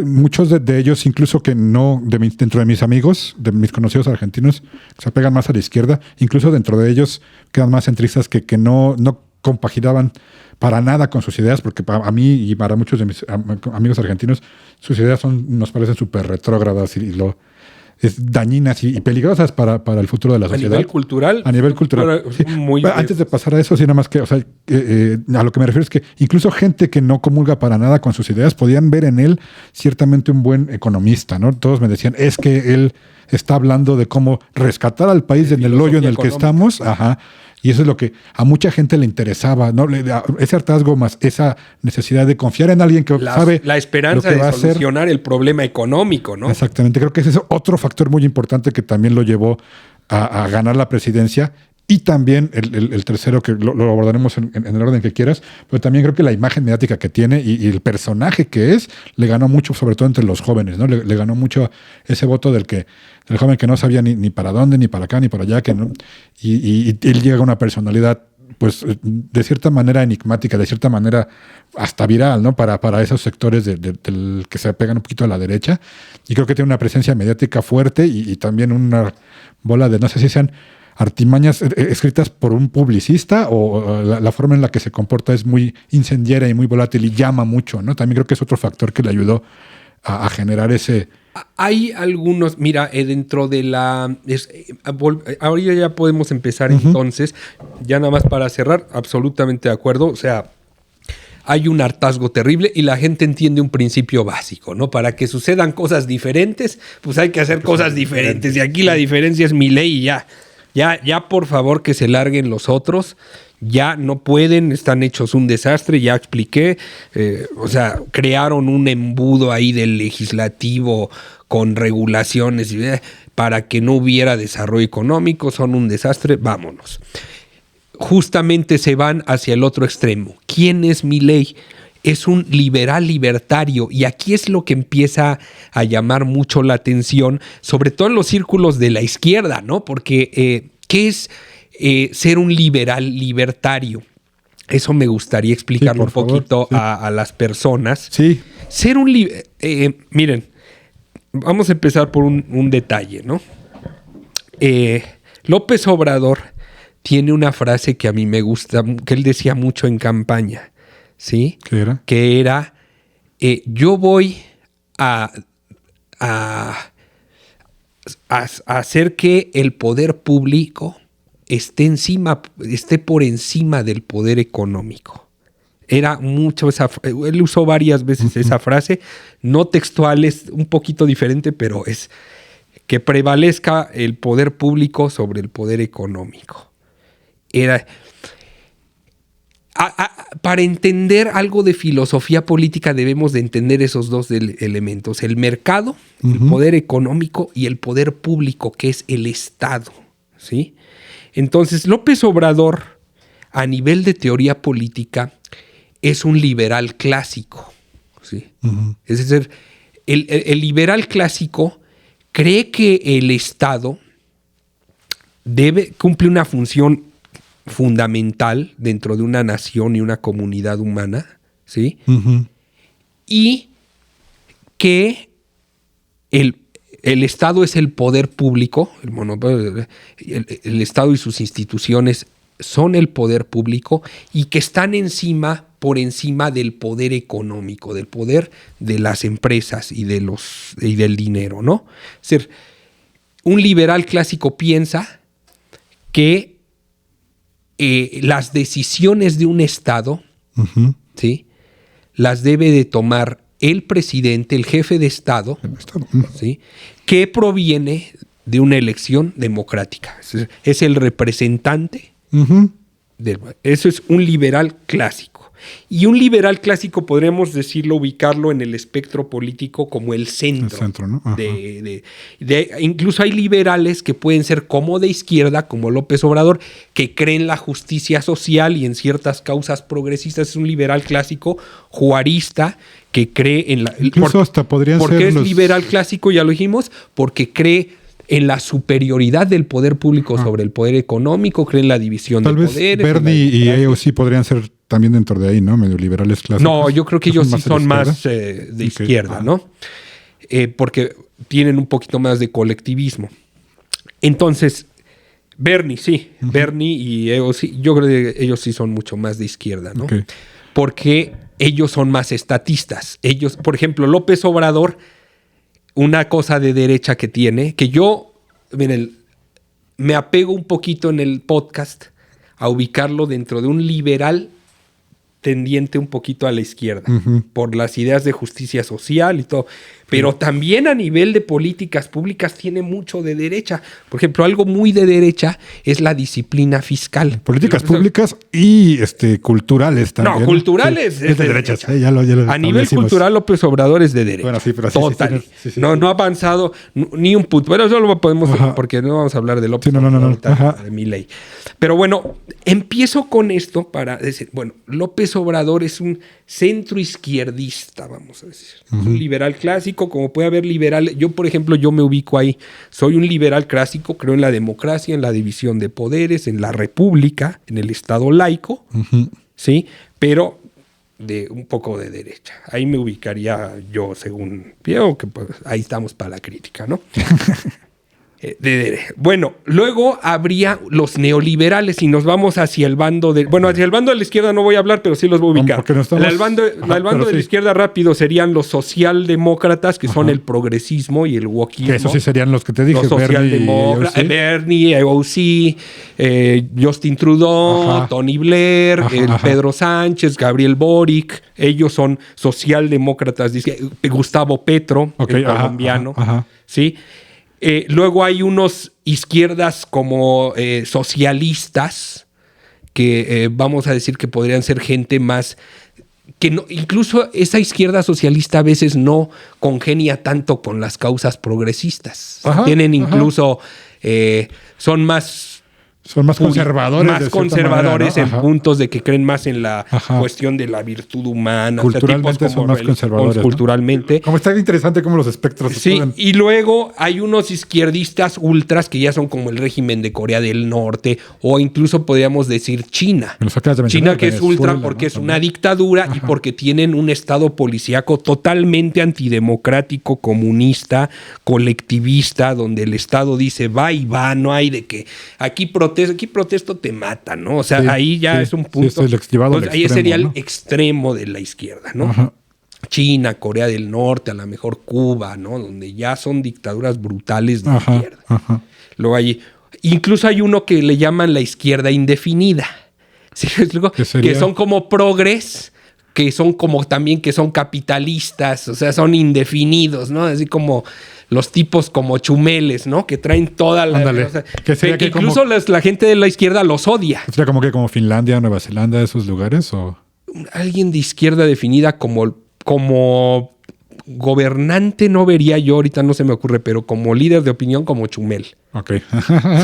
Muchos de ellos, incluso que no, dentro de mis amigos, de mis conocidos argentinos, se apegan más a la izquierda, incluso dentro de ellos quedan más centristas que no compaginaban para nada con sus ideas, porque a mí y para muchos de mis amigos argentinos, sus ideas nos parecen súper retrógradas y dañinas y peligrosas para el futuro de la sociedad. A nivel cultural. Sí. Antes de pasar a eso, sí, nada más que, a lo que me refiero es que incluso gente que no comulga para nada con sus ideas podían ver en él ciertamente un buen economista, ¿no? Todos me decían, es que él está hablando de cómo rescatar al país en el hoyo en el que estamos. Y eso es lo que a mucha gente le interesaba, ¿no? Ese hartazgo más esa necesidad de confiar en alguien que sabe la esperanza de solucionar el problema económico, ¿no? Exactamente. Creo que ese es otro factor muy importante que también lo llevó a ganar la presidencia. Y también el tercero, que lo abordaremos en el orden que quieras, pero también creo que la imagen mediática que tiene y el personaje que es, le ganó mucho, sobre todo entre los jóvenes, ¿no? Le ganó mucho ese voto del joven que no sabía ni para dónde, ni para acá, ni para allá, y él llega a una personalidad, pues, de cierta manera enigmática, de cierta manera hasta viral, ¿no? Para esos sectores del que se pegan un poquito a la derecha. Y creo que tiene una presencia mediática fuerte y también una bola de, no sé si sean artimañas escritas por un publicista o la forma en la que se comporta es muy incendiaria y muy volátil y llama mucho, ¿no? También creo que es otro factor que le ayudó a generar ese... Hay algunos, mira, dentro de ahora ya podemos empezar entonces, ya nada más para cerrar, absolutamente de acuerdo, o sea, hay un hartazgo terrible y la gente entiende un principio básico, ¿no? Para que sucedan cosas diferentes, pues hay que hacer cosas diferentes. Y aquí la diferencia es Milei y ya. Ya, por favor, que se larguen los otros. Ya no pueden, están hechos un desastre, ya expliqué. O sea, crearon un embudo ahí del legislativo con regulaciones para que no hubiera desarrollo económico. Son un desastre, vámonos. Justamente se van hacia el otro extremo. ¿Quién es Milei? Es un liberal libertario y aquí es lo que empieza a llamar mucho la atención, sobre todo en los círculos de la izquierda, ¿no? Porque ¿qué es ser un liberal libertario? Eso me gustaría explicarlo un poquito a las personas. Sí. Ser un miren, vamos a empezar por un detalle, ¿no? López Obrador tiene una frase que a mí me gusta, que él decía mucho en campaña, ¿sí? ¿Qué era? Que era, yo voy a hacer que el poder público esté por encima del poder económico. Era mucho él usó varias veces esa frase, no textual, es un poquito diferente, pero es que prevalezca el poder público sobre el poder económico. Para entender algo de filosofía política debemos de entender esos dos elementos, el mercado, el poder económico y el poder público, que es el Estado, ¿sí? Entonces, López Obrador, a nivel de teoría política, es un liberal clásico, ¿sí? Es decir, el liberal clásico cree que el Estado cumple una función fundamental dentro de una nación y una comunidad humana, ¿sí? Y que el Estado es el poder público, el Estado y sus instituciones son el poder público y que están por encima del poder económico, del poder de las empresas y del dinero, ¿no? Es decir, un liberal clásico piensa que las decisiones de un Estado, ¿sí?, las debe de tomar el presidente, el jefe de Estado, ¿sí?, que proviene de una elección democrática. Es el representante. Eso es un liberal clásico. Y un liberal clásico podríamos decirlo, ubicarlo en el espectro político como el centro. El centro, ¿no? Incluso hay liberales que pueden ser como de izquierda, como López Obrador, que creen la justicia social y en ciertas causas progresistas. Es un liberal clásico juarista que cree en la... Incluso hasta podrían ser... ¿Por qué es liberal clásico? Ya lo dijimos. Porque cree en la superioridad del poder público sobre el poder económico, cree en la división de poderes. Tal vez Bernie y ellos sí podrían ser también dentro de ahí, ¿no? Medio liberales clásicos. No, yo creo que ellos sí son más de izquierda, ¿no? Porque tienen un poquito más de colectivismo. Entonces, Bernie, sí. Bernie y ellos sí. Yo creo que ellos sí son mucho más de izquierda, ¿no? Porque ellos son más estatistas. Ellos, por ejemplo, López Obrador, una cosa de derecha que tiene, que yo, miren, me apego un poquito en el podcast a ubicarlo dentro de un liberal tendiente un poquito a la izquierda, por las ideas de justicia social y todo. Pero también a nivel de políticas públicas tiene mucho de derecha. Por ejemplo, algo muy de derecha es la disciplina fiscal. Políticas públicas y culturales también. No, culturales sí, es de derecha. Ya lo a nivel cultural, López Obrador es de derecha. Bueno, sí, pero así total. No ha avanzado ni un punto. Bueno, eso lo podemos... Porque no vamos a hablar de López Obrador, de Milei. Pero bueno, empiezo con esto para decir, bueno, López Obrador es un centro izquierdista, vamos a decir. Es un liberal clásico, como puede haber liberales. Yo, por ejemplo, yo me ubico ahí. Soy un liberal clásico, creo en la democracia, en la división de poderes, en la república, en el Estado laico, ¿sí? Pero de un poco de derecha. Ahí me ubicaría yo, según Piero, que pues ahí estamos para la crítica, ¿no? Bueno, luego habría los neoliberales y nos vamos hacia el bando de... Bueno, hacia el bando de la izquierda no voy a hablar, pero sí los voy a ubicar. El bando de la izquierda rápido serían los socialdemócratas, que son el progresismo y el wokismo. Que esos sí serían los que te dije. Los socialdemócratas, Bernie, AOC, Justin Trudeau, Tony Blair, Pedro Sánchez, Gabriel Boric. Ellos son socialdemócratas. Gustavo Petro, el colombiano. ¿Sí? Luego hay unos izquierdas como socialistas, que vamos a decir que podrían ser gente más... que no, incluso esa izquierda socialista a veces no congenia tanto con las causas progresistas. Tienen incluso... son más conservadores. Más conservadores manera, ¿no? En puntos de que creen más en la cuestión de la virtud humana. Culturalmente o sea, son más conservadores. Culturalmente. ¿No? Como está interesante cómo los espectros se pueden... Y luego hay unos izquierdistas ultras que ya son como el régimen de Corea del Norte o incluso podríamos decir China. China que es ultra porque es una dictadura y porque tienen un estado policíaco totalmente antidemocrático, comunista, colectivista, donde el estado dice va y va, no hay de que aquí protesto te mata, ¿no? O sea, ahí ya es un punto. Es el extremo, ahí sería el extremo de la izquierda, ¿no? China, Corea del Norte, a lo mejor Cuba, ¿no? Donde ya son dictaduras brutales de izquierda. Luego incluso hay uno que le llaman la izquierda indefinida. ¿Sí? Que son como progres, que son como también que son capitalistas, o sea, son indefinidos, ¿no? Así como los tipos como chumeles, ¿no? Que traen toda la... Ándale. O sea, que incluso como, la gente de la izquierda los odia. ¿Sería como Finlandia, Nueva Zelanda, esos lugares? ¿O? Alguien de izquierda definida como gobernante no vería yo, ahorita no se me ocurre, pero como líder de opinión como Chumel. Ok.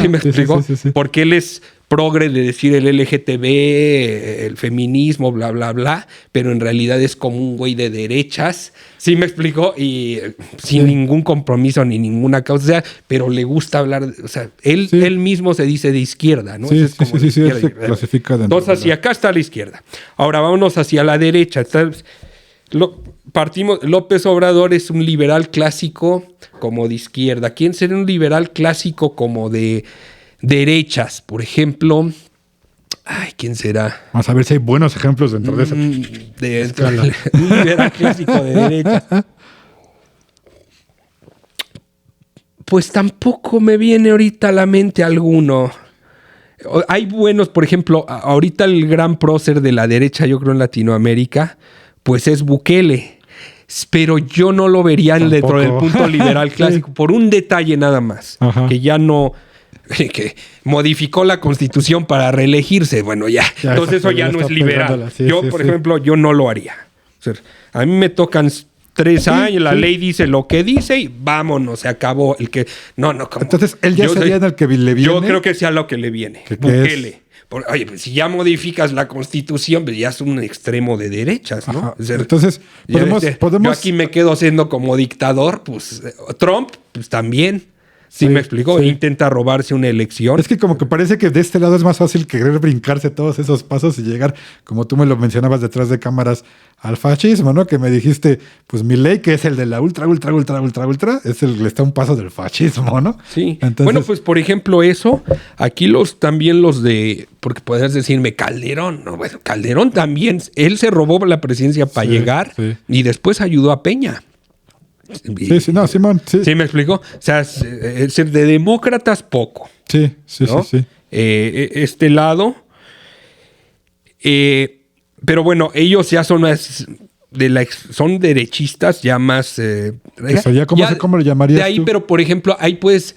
¿Sí me explico? Sí. Porque él es progre de decir el LGTB, el feminismo, bla, bla, bla, pero en realidad es como un güey de derechas. ¿Sí me explico? Y sin ningún compromiso ni ninguna causa, o sea, pero le gusta hablar, o sea, él mismo se dice de izquierda, ¿no? Sí, él se clasifica dentro. Entonces, hacia acá está la izquierda. Ahora vámonos hacia la derecha. López Obrador es un liberal clásico como de izquierda. ¿Quién sería un liberal clásico como de derechas? Por ejemplo, ¿quién será? Vamos a ver si hay buenos ejemplos dentro de esa escala. Un liberal clásico de derecha. Pues tampoco me viene ahorita a la mente alguno. Hay buenos, por ejemplo, ahorita el gran prócer de la derecha, yo creo en Latinoamérica, pues es Bukele. Pero yo no lo vería dentro del punto liberal clásico, por un detalle nada más, que ya no... que modificó la Constitución para reelegirse. Bueno, ya entonces eso ya no es liberal. Por ejemplo, yo no lo haría. O sea, a mí me tocan 3 años, la ley dice lo que dice y vámonos, se acabó. No, entonces él ya sería en el que le viene. Yo creo que sea lo que le viene. Bukele. Oye, pues si ya modificas la Constitución, pues ya es un extremo de derechas, ¿no? O sea, entonces, podemos... Yo aquí me quedo siendo como dictador, pues Trump, pues también. ¿Sí me explicó? Sí. Intenta robarse una elección. Es que como que parece que de este lado es más fácil querer brincarse todos esos pasos y llegar, como tú me lo mencionabas detrás de cámaras, al fascismo, ¿no? Que me dijiste, pues Milei, que es el de la ultra, está un paso del fascismo, ¿no? Sí. Entonces, bueno, pues por ejemplo eso, aquí también los de, porque podrías decirme Calderón, no, bueno, Calderón también, él se robó la presidencia para llegar y después ayudó a Peña. Simón. ¿Sí me explico? O sea, ser de demócratas poco. Sí. Este lado. Pero bueno, ellos ya son más son derechistas, ya más. ¿Cómo lo llamarías? De ahí, tú? pero por ejemplo, ahí puedes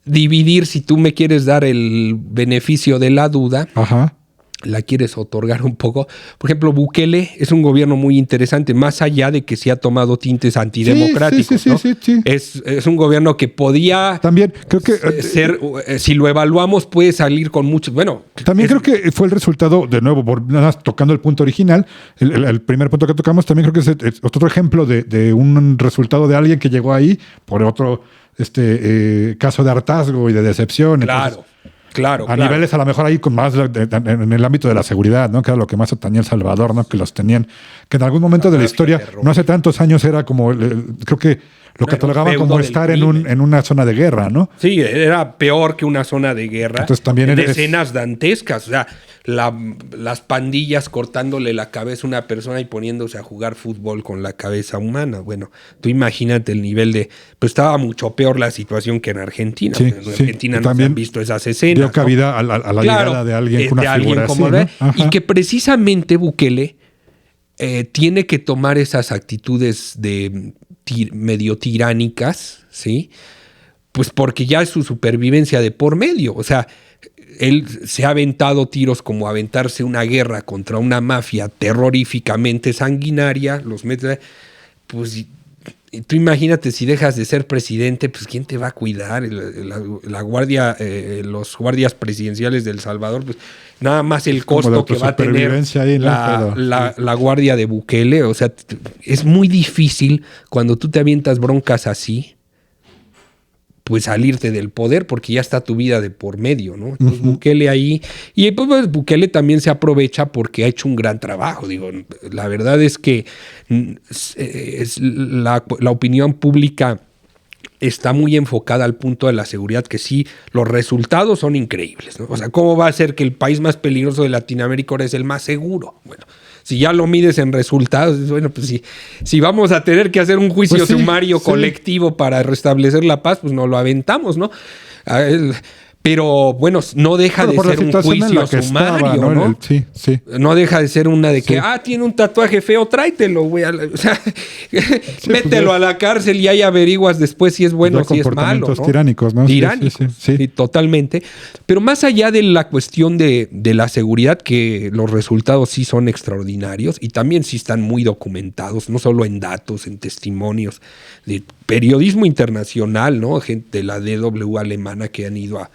dividir, si tú me quieres dar el beneficio de la duda. La quieres otorgar un poco. Por ejemplo, Bukele es un gobierno muy interesante, más allá de que se ha tomado tintes antidemocráticos. Sí. Es un gobierno que podía también, creo que ser, si lo evaluamos, puede salir con muchos. Bueno, también creo que fue el resultado, de nuevo, nada más tocando el punto original, el primer punto que tocamos, también creo que es otro ejemplo de un resultado de alguien que llegó ahí por otro caso de hartazgo y de decepción. Claro. Claro, a niveles a lo mejor ahí con más en el ámbito de la seguridad, ¿no? Que era lo que más atañía El Salvador, ¿no? Que los tenían, que en algún momento de la historia, no hace tantos años era como, creo que lo catalogaban como estar en una zona de guerra, ¿no? Sí, era peor que una zona de guerra. Entonces también en escenas dantescas, o sea, las pandillas cortándole la cabeza a una persona y poniéndose a jugar fútbol con la cabeza humana. Bueno, tú imagínate el nivel de... Pues estaba mucho peor la situación que en Argentina. Sí, en Argentina no se han visto esas escenas. Dio cabida a la llegada de alguien con una figura así, ¿no? Y que precisamente Bukele tiene que tomar esas actitudes de medio tiránicas, ¿sí? Pues porque ya es su supervivencia de por medio. O sea, él se ha aventado tiros como aventarse una guerra contra una mafia terroríficamente sanguinaria, pues tú imagínate si dejas de ser presidente, pues ¿quién te va a cuidar? La guardia, los guardias presidenciales de El Salvador, pues nada más el costo que va a tener ahí, ¿no? la guardia de Bukele. O sea, es muy difícil cuando tú te avientas broncas así, pues salirte del poder, porque ya está tu vida de por medio, ¿no? Entonces Bukele ahí, y pues Bukele también se aprovecha porque ha hecho un gran trabajo. Digo, la verdad es que la opinión pública está muy enfocada al punto de la seguridad, que sí, los resultados son increíbles, ¿no? O sea, ¿cómo va a ser que el país más peligroso de Latinoamérica ahora es el más seguro? Bueno, si ya lo mides en resultados, bueno, pues si vamos a tener que hacer un juicio sumario colectivo para restablecer la paz, pues nos lo aventamos, ¿no? Pero bueno, no deja de ser un juicio sumario, ¿no? Sí. No deja de ser una de que, tiene un tatuaje feo, tráetelo, güey. O sea, mételo a la cárcel y ahí averiguas después si es bueno o si es malo, ¿no? Comportamientos tiránicos, ¿no? Tiránicos, sí, totalmente. Pero más allá de la cuestión de la seguridad, que los resultados sí son extraordinarios y también sí están muy documentados, no solo en datos, en testimonios de periodismo internacional, ¿no? Gente de la DW alemana que han ido a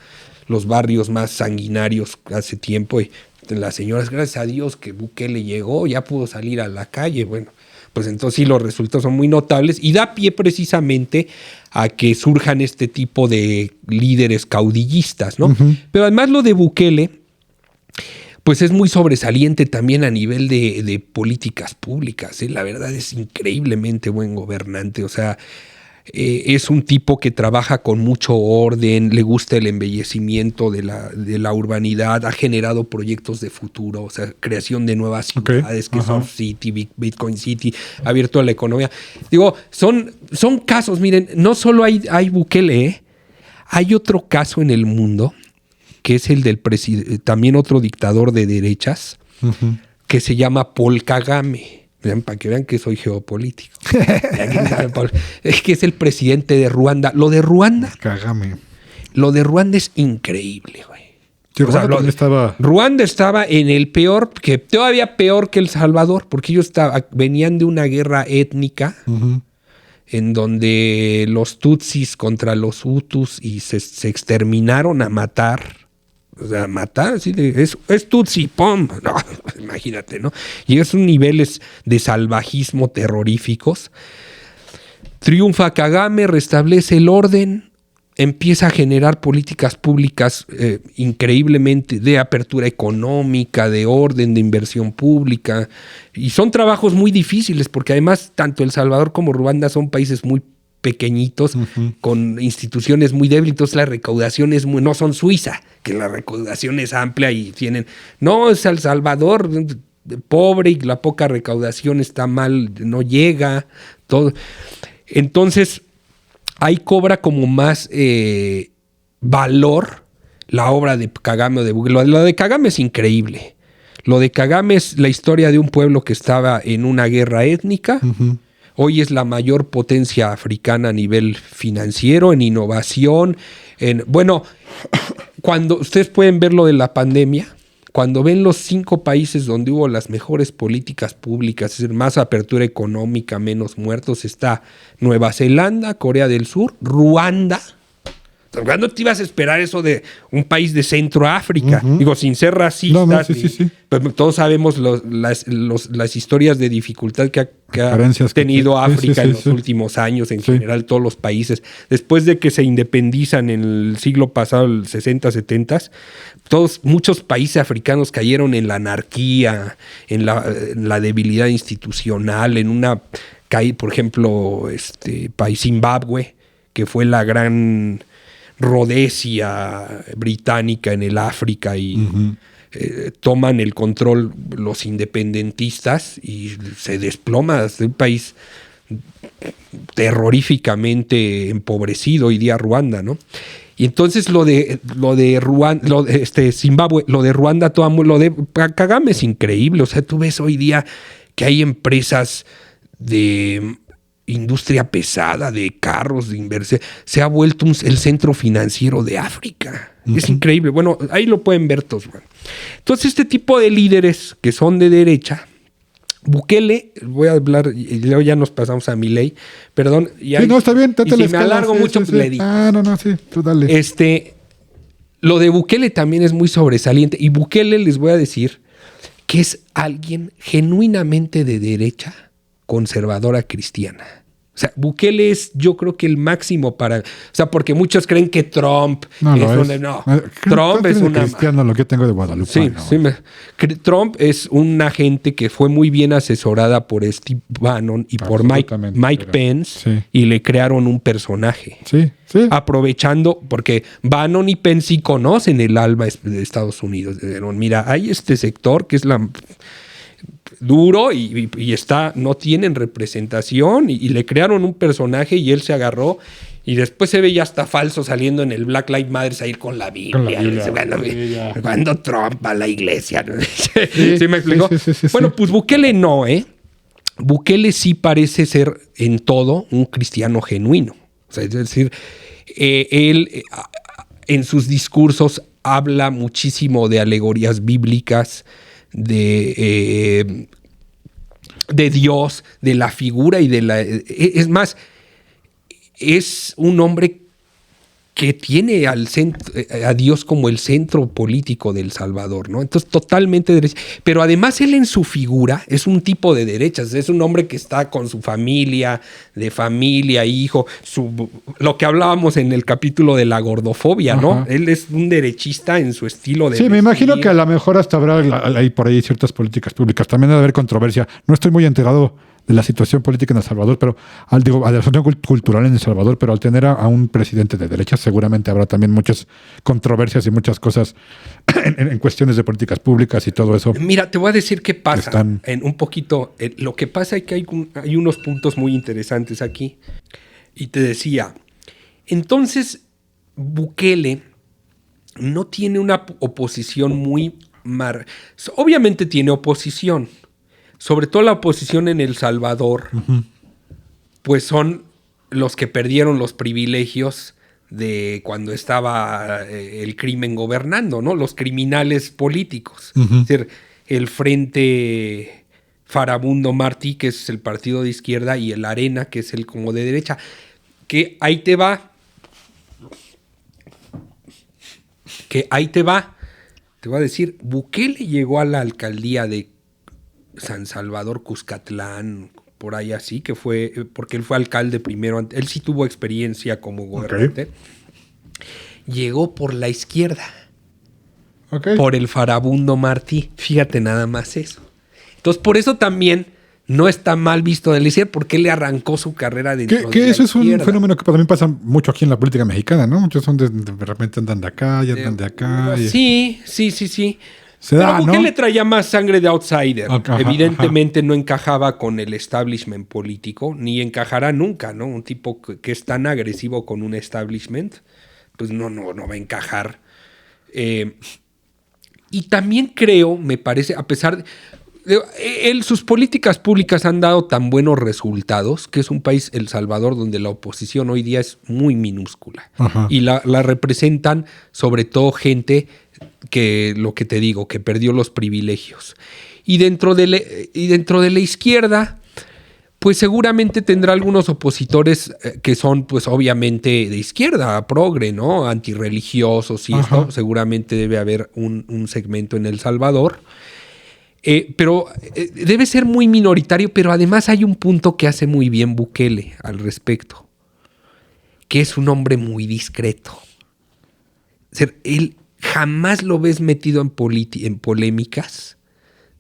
los barrios más sanguinarios hace tiempo, y las señoras, gracias a Dios que Bukele llegó, ya pudo salir a la calle. Bueno, pues entonces sí, los resultados son muy notables y da pie precisamente a que surjan este tipo de líderes caudillistas, ¿no? Pero además lo de Bukele, pues es muy sobresaliente también a nivel de políticas públicas, ¿eh? La verdad es increíblemente buen gobernante. O sea, es un tipo que trabaja con mucho orden, le gusta el embellecimiento de la urbanidad, ha generado proyectos de futuro, o sea, creación de nuevas ciudades, que son City, Bitcoin City, ha abierto a la economía. Digo, son casos, miren, no solo hay Bukele, hay otro caso en el mundo, que es el del también otro dictador de derechas, que se llama Paul Kagame. Para que vean que soy geopolítico. Es que es el presidente de Ruanda. Lo de Ruanda es increíble, güey. Ruanda estaba en el peor, que todavía peor que El Salvador, porque ellos venían de una guerra étnica en donde los tutsis contra los hutus y se exterminaron a matar. O sea, matar, así es tutsi, pum. No, imagínate, ¿no? Y esos niveles de salvajismo terroríficos. Triunfa Kagame, restablece el orden, empieza a generar políticas públicas increíblemente de apertura económica, de orden, de inversión pública. Y son trabajos muy difíciles, porque además tanto El Salvador como Ruanda son países muy pequeñitos, con instituciones muy débiles, entonces la recaudación no son Suiza, que la recaudación es amplia y tienen... No, es El Salvador, pobre, y la poca recaudación está mal, no llega, todo. Entonces, ahí cobra como más valor la obra de Kagame o de Bukele. Lo de Kagame es increíble. Lo de Kagame es la historia de un pueblo que estaba en una guerra étnica. Hoy es la mayor potencia africana a nivel financiero, en innovación. Bueno, cuando ustedes pueden ver lo de la pandemia, cuando ven los 5 países donde hubo las mejores políticas públicas, es decir, más apertura económica, menos muertos, está Nueva Zelanda, Corea del Sur, Ruanda, ¿Cuándo te ibas a esperar eso de un país de Centroáfrica? Digo, sin ser racistas. No, sí. Pero todos sabemos las historias de dificultad que ha Carencias tenido África en los sí. últimos años, en general todos los países. Después de que se independizan en el siglo pasado, el 60, 70, muchos países africanos cayeron en la anarquía, en la debilidad institucional, en una caída, por ejemplo, país Zimbabue, que fue la gran Rodesia británica en el África y toman el control los independentistas y se desploma de un país terroríficamente empobrecido, hoy día Ruanda, ¿no? Y entonces lo de Ruanda, Zimbabue, lo de Ruanda, lo de Kagame es increíble. O sea, tú ves hoy día que hay empresas de industria pesada, de carros, de inversión. Se ha vuelto el centro financiero de África. Es increíble. Bueno, ahí lo pueden ver todos. Bueno. Entonces, este tipo de líderes que son de derecha, Bukele, voy a hablar, y luego ya nos pasamos a Milei, perdón. Sí, no, está bien. Y si me alargo mucho, pues le digo. No, sí, tú dale. Lo de Bukele también es muy sobresaliente. Y Bukele, les voy a decir, que es alguien genuinamente de derecha, conservadora cristiana. O sea, Bukele es, yo creo que el máximo para... O sea, porque muchos creen que Trump Trump es una... cristiano, lo que tengo de Guadalupe. Trump es una gente que fue muy bien asesorada por Steve Bannon y por Mike Pence, y le crearon un personaje. Sí. Aprovechando, porque Bannon y Pence sí conocen el alma de Estados Unidos. Dijeron, mira, hay este sector que es duro y no tienen representación y le crearon un personaje y él se agarró y después se ve ya hasta falso saliendo en el Black Lives Matter ahí con la Biblia. Cuando Trump va a la iglesia. ¿Sí me explicó? Bueno, pues Bukele no, Bukele sí parece ser en todo un cristiano genuino. O sea, es decir, él en sus discursos habla muchísimo de alegorías bíblicas, de Dios, de la figura y es más, es un hombre que tiene a Dios como el centro político de El Salvador, ¿no? Entonces, totalmente derecha. Pero además él en su figura es un tipo de derechas, es un hombre que está con su familia, hijo, lo que hablábamos en el capítulo de la gordofobia, ¿no? Ajá. Él es un derechista en su estilo de... Sí, me imagino que a lo mejor hasta habrá por ahí ciertas políticas públicas. También debe haber controversia. No estoy muy enterado de la situación política en El Salvador, pero a la situación cultural en El Salvador, pero al tener a un presidente de derecha seguramente habrá también muchas controversias y muchas cosas en cuestiones de políticas públicas y todo eso. Mira, te voy a decir qué pasa. Lo que pasa es que hay unos puntos muy interesantes aquí. Y te decía, entonces Bukele no tiene una oposición muy... Obviamente tiene oposición. Sobre todo la oposición en El Salvador, pues son los que perdieron los privilegios de cuando estaba el crimen gobernando, ¿no? Los criminales políticos. Es decir, el Frente Farabundo Martí, que es el partido de izquierda, y el Arena, que es el como de derecha. Que ahí te va. Te voy a decir, Bukele llegó a la alcaldía de San Salvador, Cuscatlán, por ahí así, que fue, porque él fue alcalde primero, él sí tuvo experiencia como gobernante. Llegó por la izquierda, por el Farabundo Martí, fíjate nada más eso. Entonces, por eso también no está mal visto de la izquierda, porque él le arrancó su carrera dentro de la izquierda. Eso es un fenómeno que también pasa mucho aquí en la política mexicana, ¿no? Muchos son de repente andan de acá y andan de acá. Sí. Pero Bukele traía más sangre de outsider. Evidentemente no encajaba con el establishment político, ni encajará nunca, ¿no? Un tipo que es tan agresivo con un establishment, pues no va a encajar. Y también creo, me parece, a pesar de... sus políticas públicas han dado tan buenos resultados, que es un país, El Salvador, donde la oposición hoy día es muy minúscula. Y la representan sobre todo gente... que lo que te digo, que perdió los privilegios. Y dentro de la izquierda, pues seguramente tendrá algunos opositores que son, pues obviamente de izquierda, progre, ¿no? Antirreligiosos y esto. Seguramente debe haber un segmento en El Salvador. Pero debe ser muy minoritario, pero además hay un punto que hace muy bien Bukele al respecto, que es un hombre muy discreto. O sea, él jamás lo ves metido en polémicas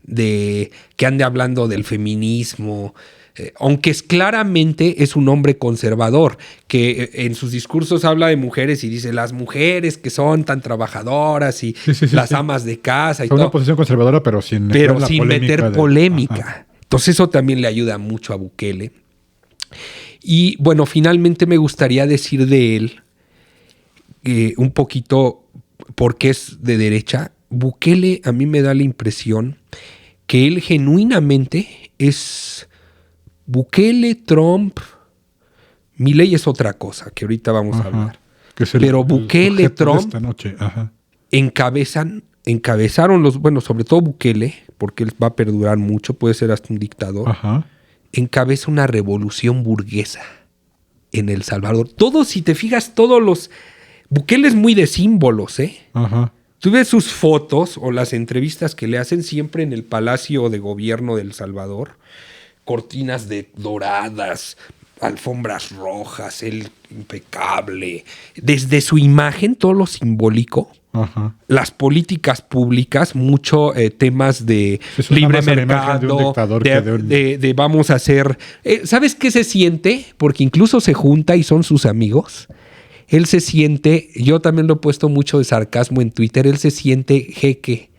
de que ande hablando del feminismo, aunque claramente es un hombre conservador, que en sus discursos habla de mujeres y dice las mujeres que son tan trabajadoras y las amas de casa y todo. Una posición conservadora, pero sin meter polémica. Entonces eso también le ayuda mucho a Bukele. Y bueno, finalmente me gustaría decir de él un poquito porque es de derecha. Bukele a mí me da la impresión que él genuinamente es Bukele, Trump, Milei es otra cosa que ahorita vamos a hablar. Pero Bukele, Trump encabezaron los, bueno, sobre todo Bukele, porque él va a perdurar mucho, puede ser hasta un dictador, encabeza una revolución burguesa en El Salvador. Todos, si te fijas, Bukele es muy de símbolos, ¿eh? Tú ves sus fotos o las entrevistas que le hacen siempre en el Palacio de Gobierno de El Salvador, cortinas doradas, alfombras rojas, él impecable. Desde su imagen, todo lo simbólico, las políticas públicas, mucho temas de libre mercado, de vamos a hacer... ¿Sabes qué se siente? Porque incluso se junta y son sus amigos. Él se siente, yo también lo he puesto mucho de sarcasmo en Twitter, él se siente jeque.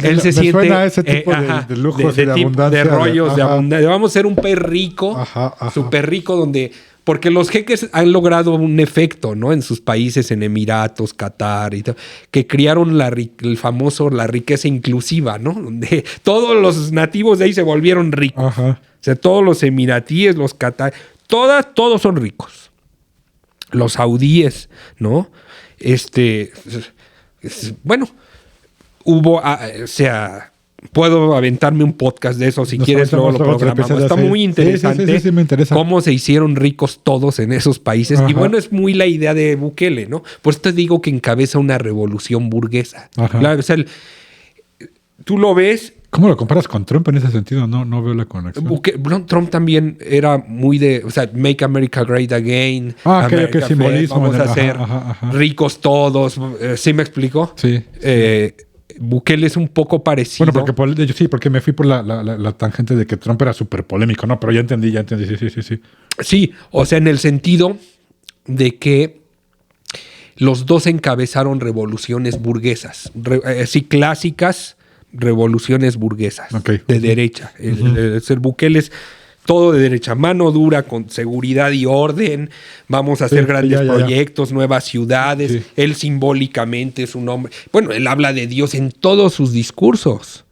Él se siente suena a ese tipo de lujos y de abundancia. De rollos, de abundancia. Vamos a ser un país rico, súper rico, donde... Porque los jeques han logrado un efecto, ¿no? En sus países, en Emiratos, Qatar y todo, que criaron la riqueza inclusiva, ¿no? Donde todos los nativos de ahí se volvieron ricos. O sea, todos los emiratíes, los qatar, todos son ricos. Los saudíes, ¿no? Bueno, puedo aventarme un podcast de eso si quieres, luego lo programamos. Está muy interesante me interesa. Cómo se hicieron ricos todos en esos países. Y bueno, es muy la idea de Bukele, ¿no? Por eso te digo que encabeza una revolución burguesa. Claro, o sea, tú lo ves... ¿Cómo lo comparas con Trump en ese sentido? No veo la conexión. Trump también era muy de... O sea, Make America Great Again. Que simbolismo. Vamos a ser ricos todos. ¿Sí me explico? Sí. Bukele es un poco parecido. Bueno, porque me fui por la tangente de que Trump era súper polémico, ¿no? Pero ya entendí. Sí. Sí, o sea, en el sentido de que los dos encabezaron revoluciones burguesas. Sí, clásicas revoluciones burguesas de derecha. El Bukele es todo de derecha, mano dura, con seguridad y orden. Vamos a hacer grandes proyectos, nuevas ciudades. Sí. Él simbólicamente es un hombre... Bueno, él habla de Dios en todos sus discursos.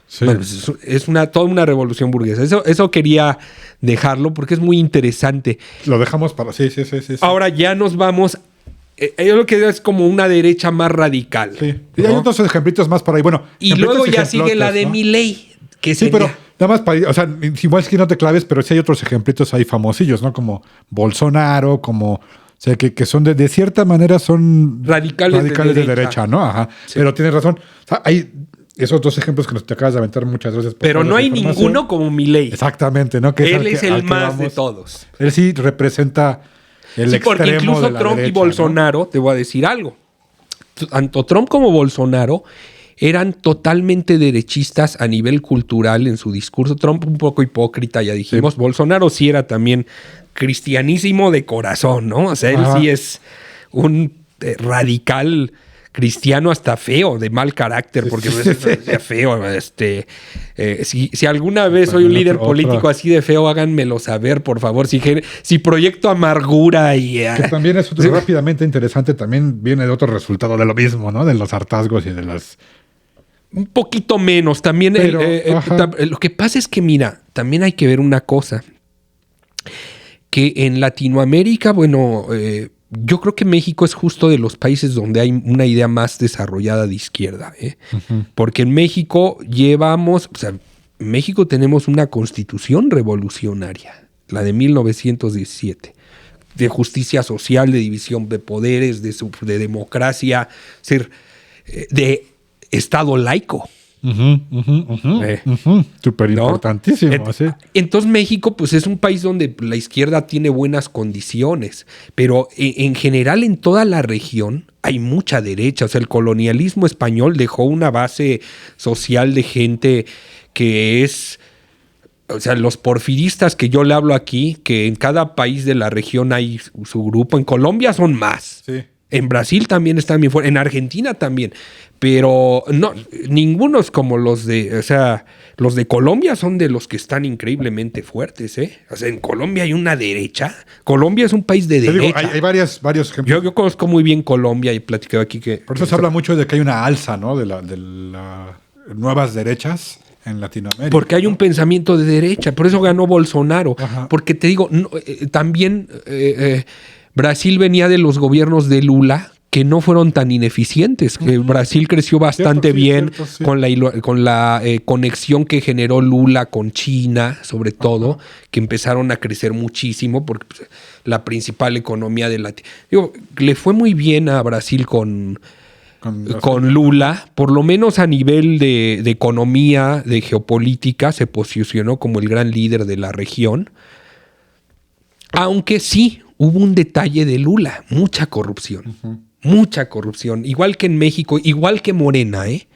Sí. Bueno, es toda una revolución burguesa. Eso quería dejarlo porque es muy interesante. Lo dejamos para... Sí. Ahora ya nos vamos... Yo lo que digo es como una derecha más radical. Sí. Y hay otros ejemplitos más por ahí. Bueno, y luego ya sigue la de Milei. Sí, pero nada más para... O sea, igual es que no te claves, pero sí hay otros ejemplitos ahí famosillos, ¿no? Como Bolsonaro, como... O sea, que son de cierta manera son... Radicales de derecha, ¿no? Sí. Pero tienes razón. O sea, hay esos dos ejemplos que te acabas de aventar muchas veces. Pero no hay ninguno como Milei. Exactamente, ¿no? Él es el más de todos. Él sí representa... porque incluso Trump derecha, y Bolsonaro, ¿no? Te voy a decir algo. Tanto Trump como Bolsonaro eran totalmente derechistas a nivel cultural en su discurso. Trump un poco hipócrita, ya dijimos. Sí. Bolsonaro sí era también cristianísimo de corazón, ¿no? O sea, él sí es un radical cristiano hasta feo, de mal carácter, porque no es feo. Si alguna vez soy un líder político así de feo, háganmelo saber, por favor. Si proyecto amargura y... Que también es otro rápidamente interesante, también viene de otro resultado de lo mismo, ¿no? De los hartazgos y de las... Un poquito menos. También lo que pasa es que, mira, también hay que ver una cosa. Que en Latinoamérica, bueno... yo creo que México es justo de los países donde hay una idea más desarrollada de izquierda, ¿eh? Porque en México llevamos, o sea, en México tenemos una constitución revolucionaria, la de 1917, de justicia social, de división de poderes, de democracia, de Estado laico. Súper importantísimo. ¿No? Entonces México pues es un país donde la izquierda tiene buenas condiciones, pero en general en toda la región hay mucha derecha. O sea, el colonialismo español dejó una base social de gente que es... O sea, los porfiristas que yo le hablo aquí, que en cada país de la región hay su grupo. En Colombia son más. Sí. En Brasil también están bien fuertes. En Argentina también. Pero no, ninguno es como los de... O sea, los de Colombia son de los que están increíblemente fuertes, ¿eh? O sea, en Colombia hay una derecha. Colombia es un país de derecha. Digo, hay varios ejemplos. Yo conozco muy bien Colombia y he platicado aquí que... Por eso se habla mucho de que hay una alza, ¿no? De las nuevas derechas en Latinoamérica. Porque hay un pensamiento de derecha. Por eso ganó Bolsonaro. Ajá. Porque te digo, también Brasil venía de los gobiernos de Lula que no fueron tan ineficientes. Brasil creció bastante bien sí. con la conexión que generó Lula con China, sobre todo, que empezaron a crecer muchísimo porque pues, la principal economía de Latinoamérica. Le fue muy bien a Brasil con Lula, por lo menos a nivel de economía, de geopolítica, se posicionó como el gran líder de la región. Aunque sí, hubo un detalle de Lula, mucha corrupción. Mucha corrupción, igual que en México, igual que Morena, ¿eh?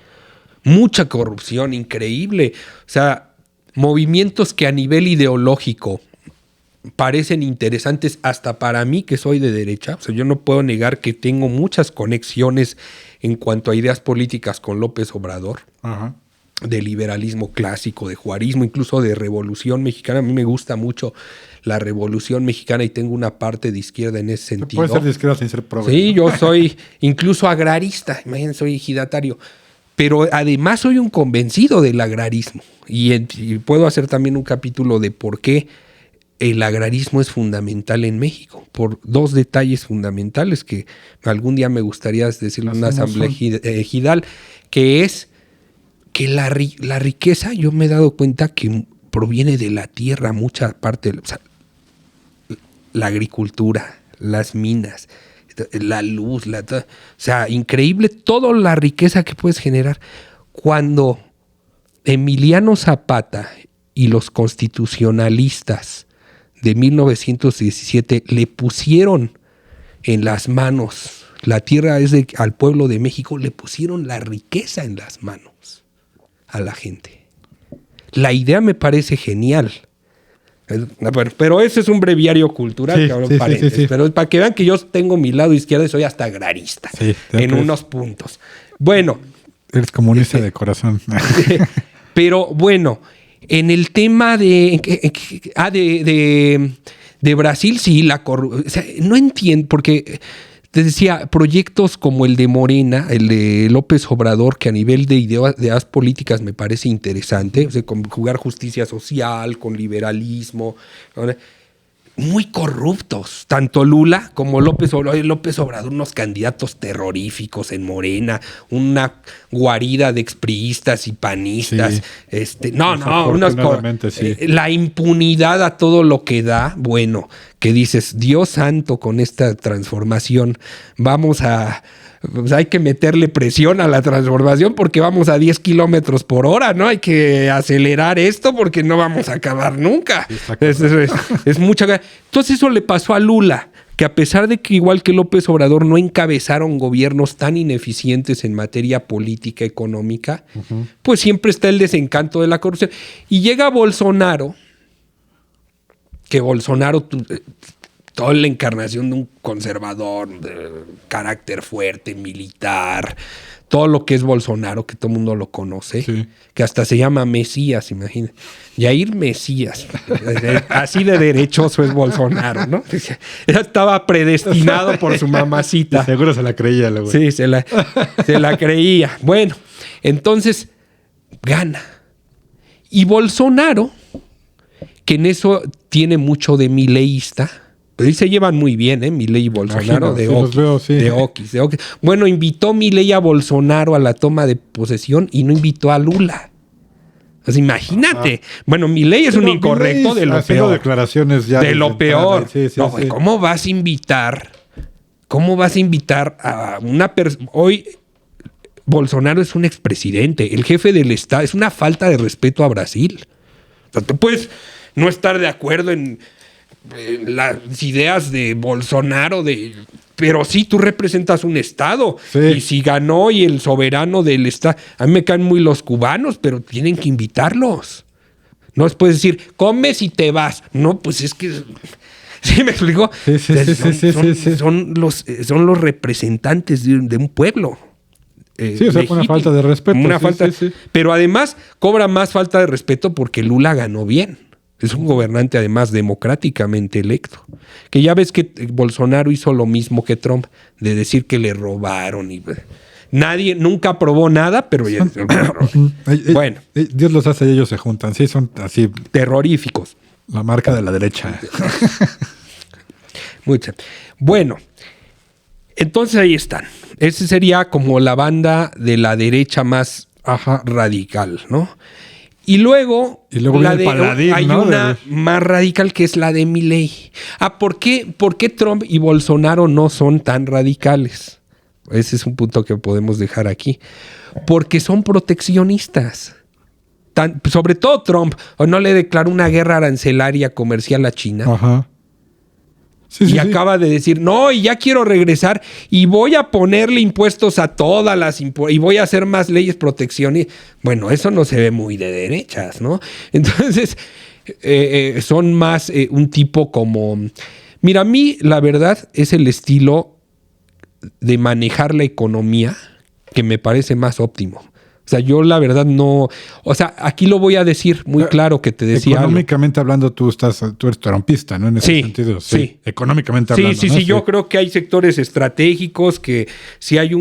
Mucha corrupción, increíble. O sea, movimientos que a nivel ideológico parecen interesantes hasta para mí, que soy de derecha. O sea, yo no puedo negar que tengo muchas conexiones en cuanto a ideas políticas con López Obrador. Ajá. De liberalismo clásico, de juarismo, incluso de revolución mexicana. A mí me gusta mucho la revolución mexicana y tengo una parte de izquierda en ese sentido. Puede ser de izquierda sin ser progre. Sí, yo soy incluso agrarista, imagínense, soy ejidatario. Pero además soy un convencido del agrarismo. Y puedo hacer también un capítulo de por qué el agrarismo es fundamental en México. Por dos detalles fundamentales que algún día me gustaría decirle en una asamblea ejidal, que es que la riqueza, yo me he dado cuenta que proviene de la tierra, mucha parte, o sea, la agricultura, las minas, la luz, o sea, increíble toda la riqueza que puedes generar. Cuando Emiliano Zapata y los constitucionalistas de 1917 le pusieron en las manos, la tierra es al pueblo de México, le pusieron la riqueza en las manos a la gente. La idea me parece genial. Pero ese es un breviario cultural, sí. Pero para que vean que yo tengo mi lado izquierdo y soy hasta agrarista en unos puntos. Bueno. Eres comunista de corazón. Pero bueno, en el tema de Brasil, sí, o sea, no entiendo, porque te decía, proyectos como el de Morena, el de López Obrador, que a nivel de ideas políticas me parece interesante, o sea, conjugar justicia social con liberalismo, ¿no? Muy corruptos, tanto Lula como López Obrador, unos candidatos terroríficos en Morena, una guarida de expriistas y panistas, sí. La impunidad a todo lo que da, bueno, que dices, Dios santo, con esta transformación pues hay que meterle presión a la transformación porque vamos a 10 kilómetros por hora, ¿no? Hay que acelerar esto porque no vamos a acabar nunca. Es mucha... Entonces eso le pasó a Lula, que a pesar de que igual que López Obrador no encabezaron gobiernos tan ineficientes en materia política, económica, pues siempre está el desencanto de la corrupción. Y llega Bolsonaro, que Bolsonaro... toda la encarnación de un conservador, de carácter fuerte, militar, todo lo que es Bolsonaro, que todo el mundo lo conoce, que hasta se llama Mesías, imagina. Jair Mesías, así de derechoso es Bolsonaro, ¿no? Ya estaba predestinado por su mamacita. Seguro se la creía. Sí, se la creía. Bueno, entonces gana. Y Bolsonaro, que en eso tiene mucho de mileísta, pero ahí se llevan muy bien, Milei y Bolsonaro, de Oquis. Bueno, invitó Milei a Bolsonaro a la toma de posesión y no invitó a Lula. Pues imagínate. Bueno, Milei es un incorrecto de lo peor. Declaraciones ya de lo peor. Sí, no, sí. ¿Cómo vas a invitar a una persona? Hoy Bolsonaro es un expresidente, el jefe del Estado. Es una falta de respeto a Brasil. O sea, tú puedes no estar de acuerdo en las ideas de Bolsonaro, pero sí, tú representas un Estado. Sí. Y si ganó y el soberano del Estado... A mí me caen muy los cubanos, pero tienen que invitarlos. No les puedes decir, comes y te vas. No, pues es que... ¿Sí me explico? Sí. Son los representantes de un pueblo. Sí, o sea, fue una falta de respeto. Sí. Pero además cobra más falta de respeto porque Lula ganó bien. Es un gobernante además democráticamente electo. Que ya ves que Bolsonaro hizo lo mismo que Trump, de decir que le robaron y nadie nunca aprobó nada, pero ya bueno. Dios los hace y ellos se juntan. Sí, son así terroríficos. La marca de la derecha. Muchas. Bueno, entonces ahí están. Esa sería como la banda de la derecha más radical, ¿no? Y luego la de Paladín, hay una más radical que es la de Milei. ¿Por qué Trump y Bolsonaro no son tan radicales? Ese es un punto que podemos dejar aquí. Porque son proteccionistas. Sobre todo Trump, no le declaró una guerra arancelaria comercial a China. Ajá. Sí. Acaba de decir, no, y ya quiero regresar y voy a ponerle impuestos a todas las y voy a hacer más leyes proteccionistas. Bueno, eso no se ve muy de derechas, ¿no? Entonces, son más un tipo como... Mira, a mí la verdad es el estilo de manejar la economía que me parece más óptimo. O sea, yo la verdad no... O sea, aquí lo voy a decir muy claro que te decía económicamente hablando, tú eres trompista, ¿no? En ese sentido. Sí. Económicamente hablando. Sí. Yo creo que hay sectores estratégicos que si hay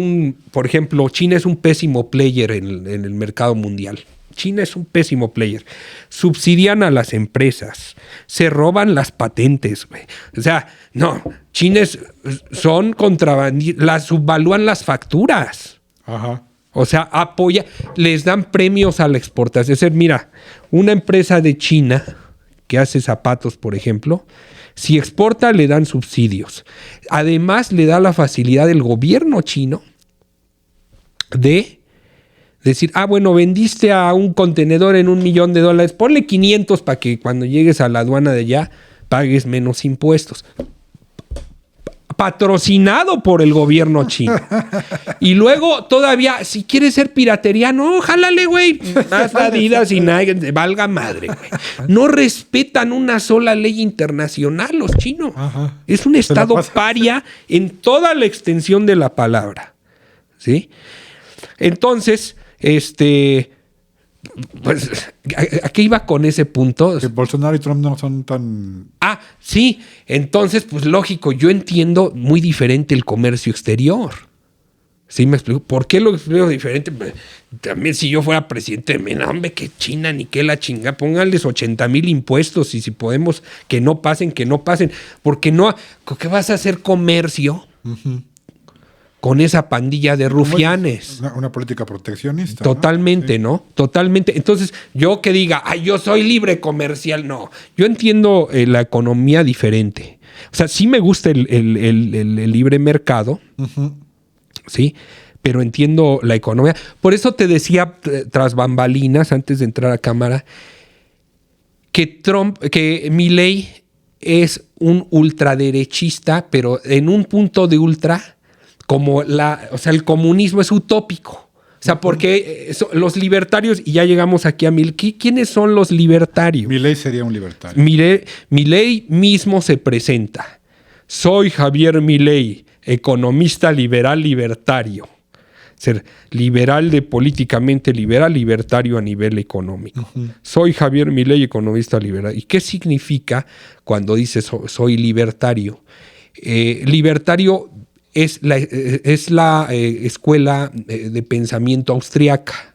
por ejemplo, China es un pésimo player en el mercado mundial. China es un pésimo player. Subsidian a las empresas. Se roban las patentes, güey. O sea, no. China son contrabandistas. Subvalúan las facturas. Ajá. O sea, les dan premios a la exportación. Es decir, mira, una empresa de China que hace zapatos, por ejemplo, si exporta le dan subsidios. Además, le da la facilidad del gobierno chino de decir, bueno, vendiste a un contenedor en $1 millón, ponle 500 para que cuando llegues a la aduana de allá pagues menos impuestos. Patrocinado por el gobierno chino. Y luego todavía, si quieres ser piratería, no, jálale, güey. Más Adidas y Nike, valga madre, güey. No respetan una sola ley internacional los chinos. Ajá. Es un estado paria en toda la extensión de la palabra. ¿Sí? Entonces, pues, ¿a qué iba con ese punto? Que Bolsonaro y Trump no son tan... Sí. Entonces, pues lógico, yo entiendo muy diferente el comercio exterior. ¿Sí me explico? ¿Por qué lo explico diferente? También si yo fuera presidente, hombre, que China ni que la chinga, pónganles 80,000 impuestos y si podemos que no pasen. Porque no, ¿qué vas a hacer comercio? Uh-huh. Con esa pandilla de rufianes. Una política proteccionista. Totalmente, ¿no? Totalmente. Entonces, yo que diga, yo soy libre comercial, no. Yo entiendo la economía diferente. O sea, sí me gusta el libre mercado, uh-huh. Sí, pero entiendo la economía. Por eso te decía, tras bambalinas, antes de entrar a cámara, que Milei es un ultraderechista, pero en un punto de ultra... como el comunismo es utópico. O sea, porque los libertarios, y ya llegamos aquí a Milei, ¿quiénes son los libertarios? Milei sería un libertario. Milei mismo se presenta. Soy Javier Milei, economista liberal libertario. Ser liberal políticamente liberal, libertario a nivel económico. Uh-huh. Soy Javier Milei, economista liberal. ¿Y qué significa cuando dices soy libertario? Libertario es la escuela de pensamiento austriaca,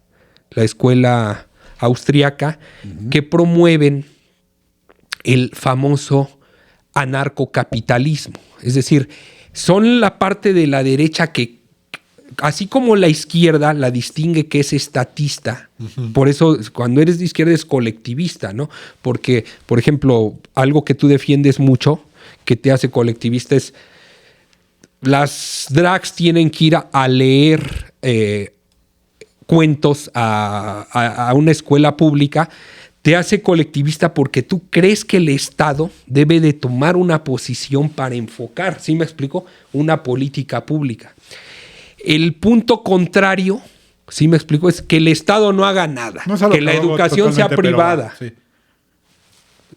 la escuela austriaca, uh-huh. que promueven el famoso anarcocapitalismo. Es decir, son la parte de la derecha que así como la izquierda la distingue que es estatista, por eso cuando eres de izquierda es colectivista, ¿no? Porque, por ejemplo, algo que tú defiendes mucho, que te hace colectivista es las drags tienen que ir a leer cuentos a una escuela pública, te hace colectivista porque tú crees que el Estado debe de tomar una posición para enfocar, ¿sí me explico? Una política pública. El punto contrario, ¿sí me explico? Es que el Estado no haga nada, que la educación sea privada. Sí.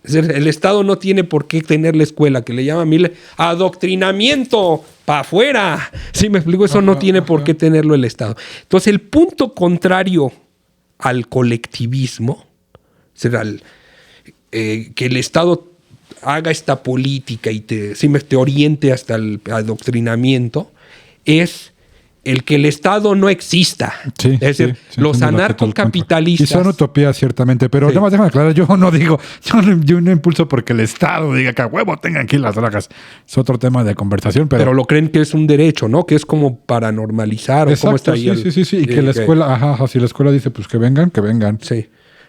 Es decir, el Estado no tiene por qué tener la escuela, que le llama adoctrinamiento para afuera. ¿Sí me explico? Eso no tiene por qué tenerlo el Estado. Entonces, el punto contrario al colectivismo, será que el Estado haga esta política y te oriente hasta el adoctrinamiento, es el que el Estado no exista. Sí, es decir, los anarcocapitalistas... Y son utopías, ciertamente, pero nada más déjame aclarar, yo no impulso porque el Estado diga que a huevo tengan aquí las dragas. Es otro tema de conversación, pero lo creen que es un derecho, ¿no? Que es como para normalizar. Exacto, o cómo está ahí sí. Y que la escuela, si la escuela dice, pues que vengan.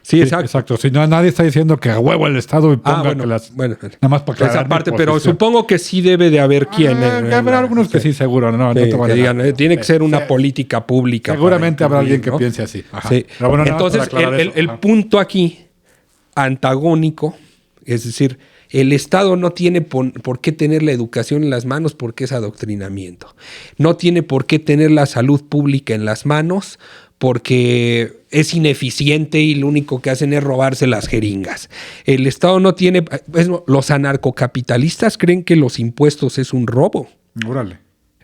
Sí, exacto. Si no, nadie está diciendo que a huevo el Estado ponga que las... Bueno, nada más para aclarar esa parte, pero supongo que sí debe de haber quien... habrá algunos que sí, seguro. No te van a digan, tiene que ser una política pública. Seguramente habrá alguien que piense así. Sí. Pero bueno, entonces, el punto aquí antagónico, es decir, el Estado no tiene por qué tener la educación en las manos porque es adoctrinamiento. No tiene por qué tener la salud pública en las manos porque es ineficiente y lo único que hacen es robarse las jeringas. El Estado no tiene... Los anarcocapitalistas creen que los impuestos es un robo. Órale.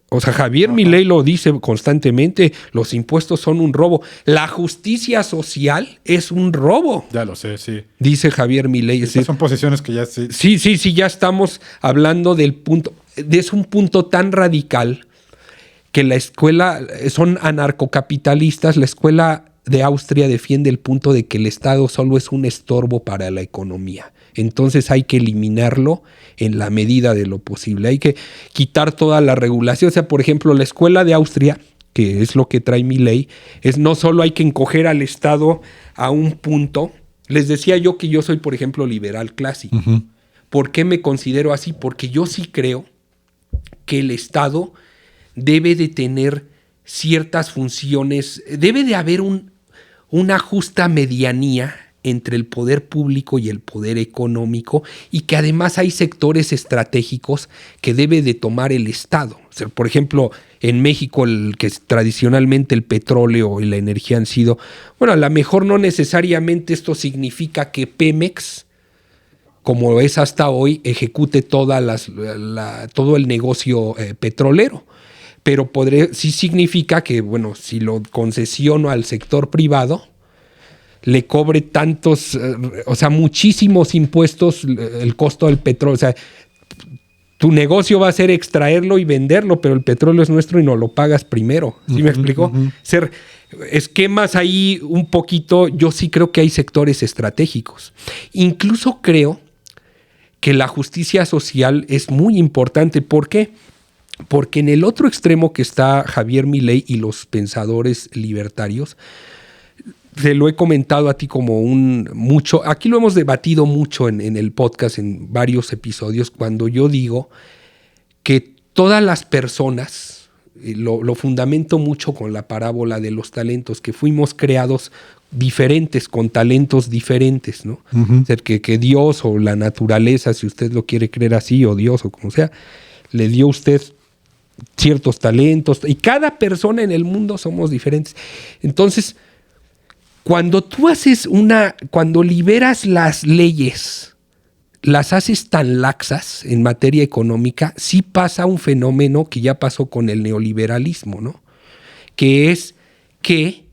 O sea, Javier Milei lo dice constantemente, los impuestos son un robo. La justicia social es un robo. Ya lo sé, sí. Dice Javier Milei. Son posiciones que ya sí. Sí, ya estamos hablando del punto... Es un punto tan radical que la escuela, son anarcocapitalistas, la escuela de Austria defiende el punto de que el Estado solo es un estorbo para la economía. Entonces hay que eliminarlo en la medida de lo posible. Hay que quitar toda la regulación. O sea, por ejemplo, la escuela de Austria, que es lo que trae Milei, es no solo hay que encoger al Estado a un punto. Les decía yo que yo soy, por ejemplo, liberal clásico. Uh-huh. ¿Por qué me considero así? Porque yo sí creo que el Estado debe de tener ciertas funciones, debe de haber una justa medianía entre el poder público y el poder económico, y que además hay sectores estratégicos que debe de tomar el Estado. O sea, por ejemplo, en México, que tradicionalmente el petróleo y la energía han sido, bueno, a lo mejor no necesariamente esto significa que Pemex, como es hasta hoy, ejecute todo el negocio petrolero. Pero sí significa que, bueno, si lo concesiono al sector privado, le cobre muchísimos impuestos, el costo del petróleo. O sea, tu negocio va a ser extraerlo y venderlo, pero el petróleo es nuestro y nos lo pagas primero. ¿Sí me explico? Ser esquemas ahí un poquito, yo sí creo que hay sectores estratégicos. Incluso creo que la justicia social es muy importante. ¿Por qué? Porque en el otro extremo que está Javier Milei y los pensadores libertarios, te lo he comentado a ti como mucho, aquí lo hemos debatido mucho en el podcast, en varios episodios, cuando yo digo que todas las personas, lo fundamento mucho con la parábola de los talentos, que fuimos creados diferentes, con talentos diferentes, ¿no? Uh-huh. O sea, que Dios o la naturaleza, si usted lo quiere creer así, o Dios o como sea, le dio a usted ciertos talentos, y cada persona en el mundo somos diferentes. Entonces, cuando cuando liberas las leyes, las haces tan laxas en materia económica, sí pasa un fenómeno que ya pasó con el neoliberalismo, ¿no? Que es que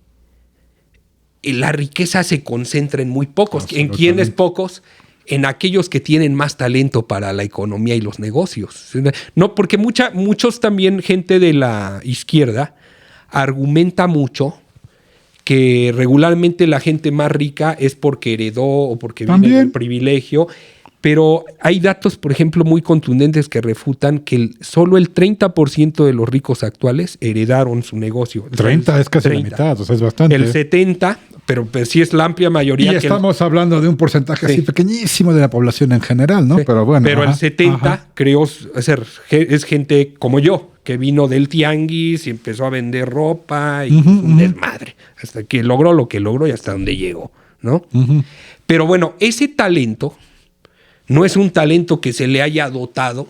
la riqueza se concentra en muy pocos. ¿En quiénes pocos? En aquellos que tienen más talento para la economía y los negocios. No, porque muchos también, gente de la izquierda, argumenta mucho que regularmente la gente más rica es porque heredó o porque vive del privilegio, Pero hay datos, por ejemplo, muy contundentes que refutan que solo el 30% de los ricos actuales heredaron su negocio. 30 es casi 30. La mitad, o sea, es bastante. El 70, pero sí es la amplia mayoría. Y estamos hablando de un porcentaje así pequeñísimo de la población en general, ¿no? Sí. Pero bueno. Pero el 70, creo, es gente como yo, que vino del tianguis y empezó a vender ropa y un desmadre. Hasta que logró lo que logró y hasta donde llegó, ¿no? Pero bueno, ese talento no es un talento que se le haya dotado.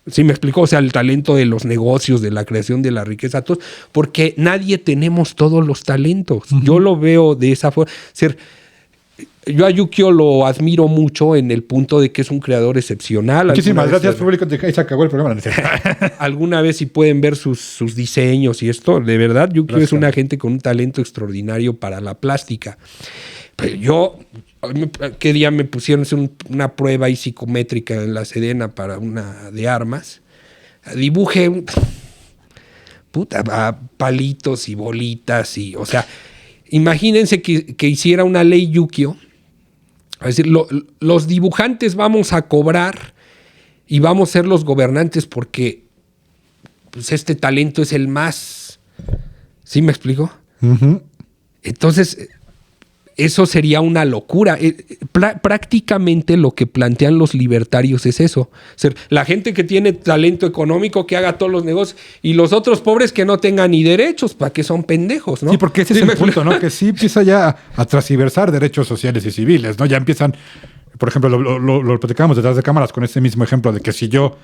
¿Sí me explico? O sea, el talento de los negocios, de la creación de la riqueza, todos, porque nadie tenemos todos los talentos. Yo lo veo de esa forma. Yo a Yukio lo admiro mucho en el punto de que es un creador excepcional. Muchísimas gracias, público. Se acabó el programa. Alguna vez si pueden ver sus diseños y esto, de verdad, Yukio es una gente con un talento extraordinario para la plástica. Pero ¿qué día me pusieron una prueba ahí psicométrica en la Sedena para una de armas? Dibujé palitos y bolitas y, o sea, imagínense que hiciera una ley Yukio. Es decir, los dibujantes vamos a cobrar y vamos a ser los gobernantes porque pues, este talento es el más... ¿Sí me explico? Entonces... Eso sería una locura. Prácticamente lo que plantean los libertarios es eso. O sea, la gente que tiene talento económico que haga todos los negocios y los otros pobres que no tengan ni derechos, ¿para qué son pendejos? ¿No? Sí, porque ese es el punto, ¿no? Que sí empieza ya a transversar derechos sociales y civiles, ¿no? Ya empiezan, por ejemplo, lo platicamos detrás de cámaras con este mismo ejemplo de que si yo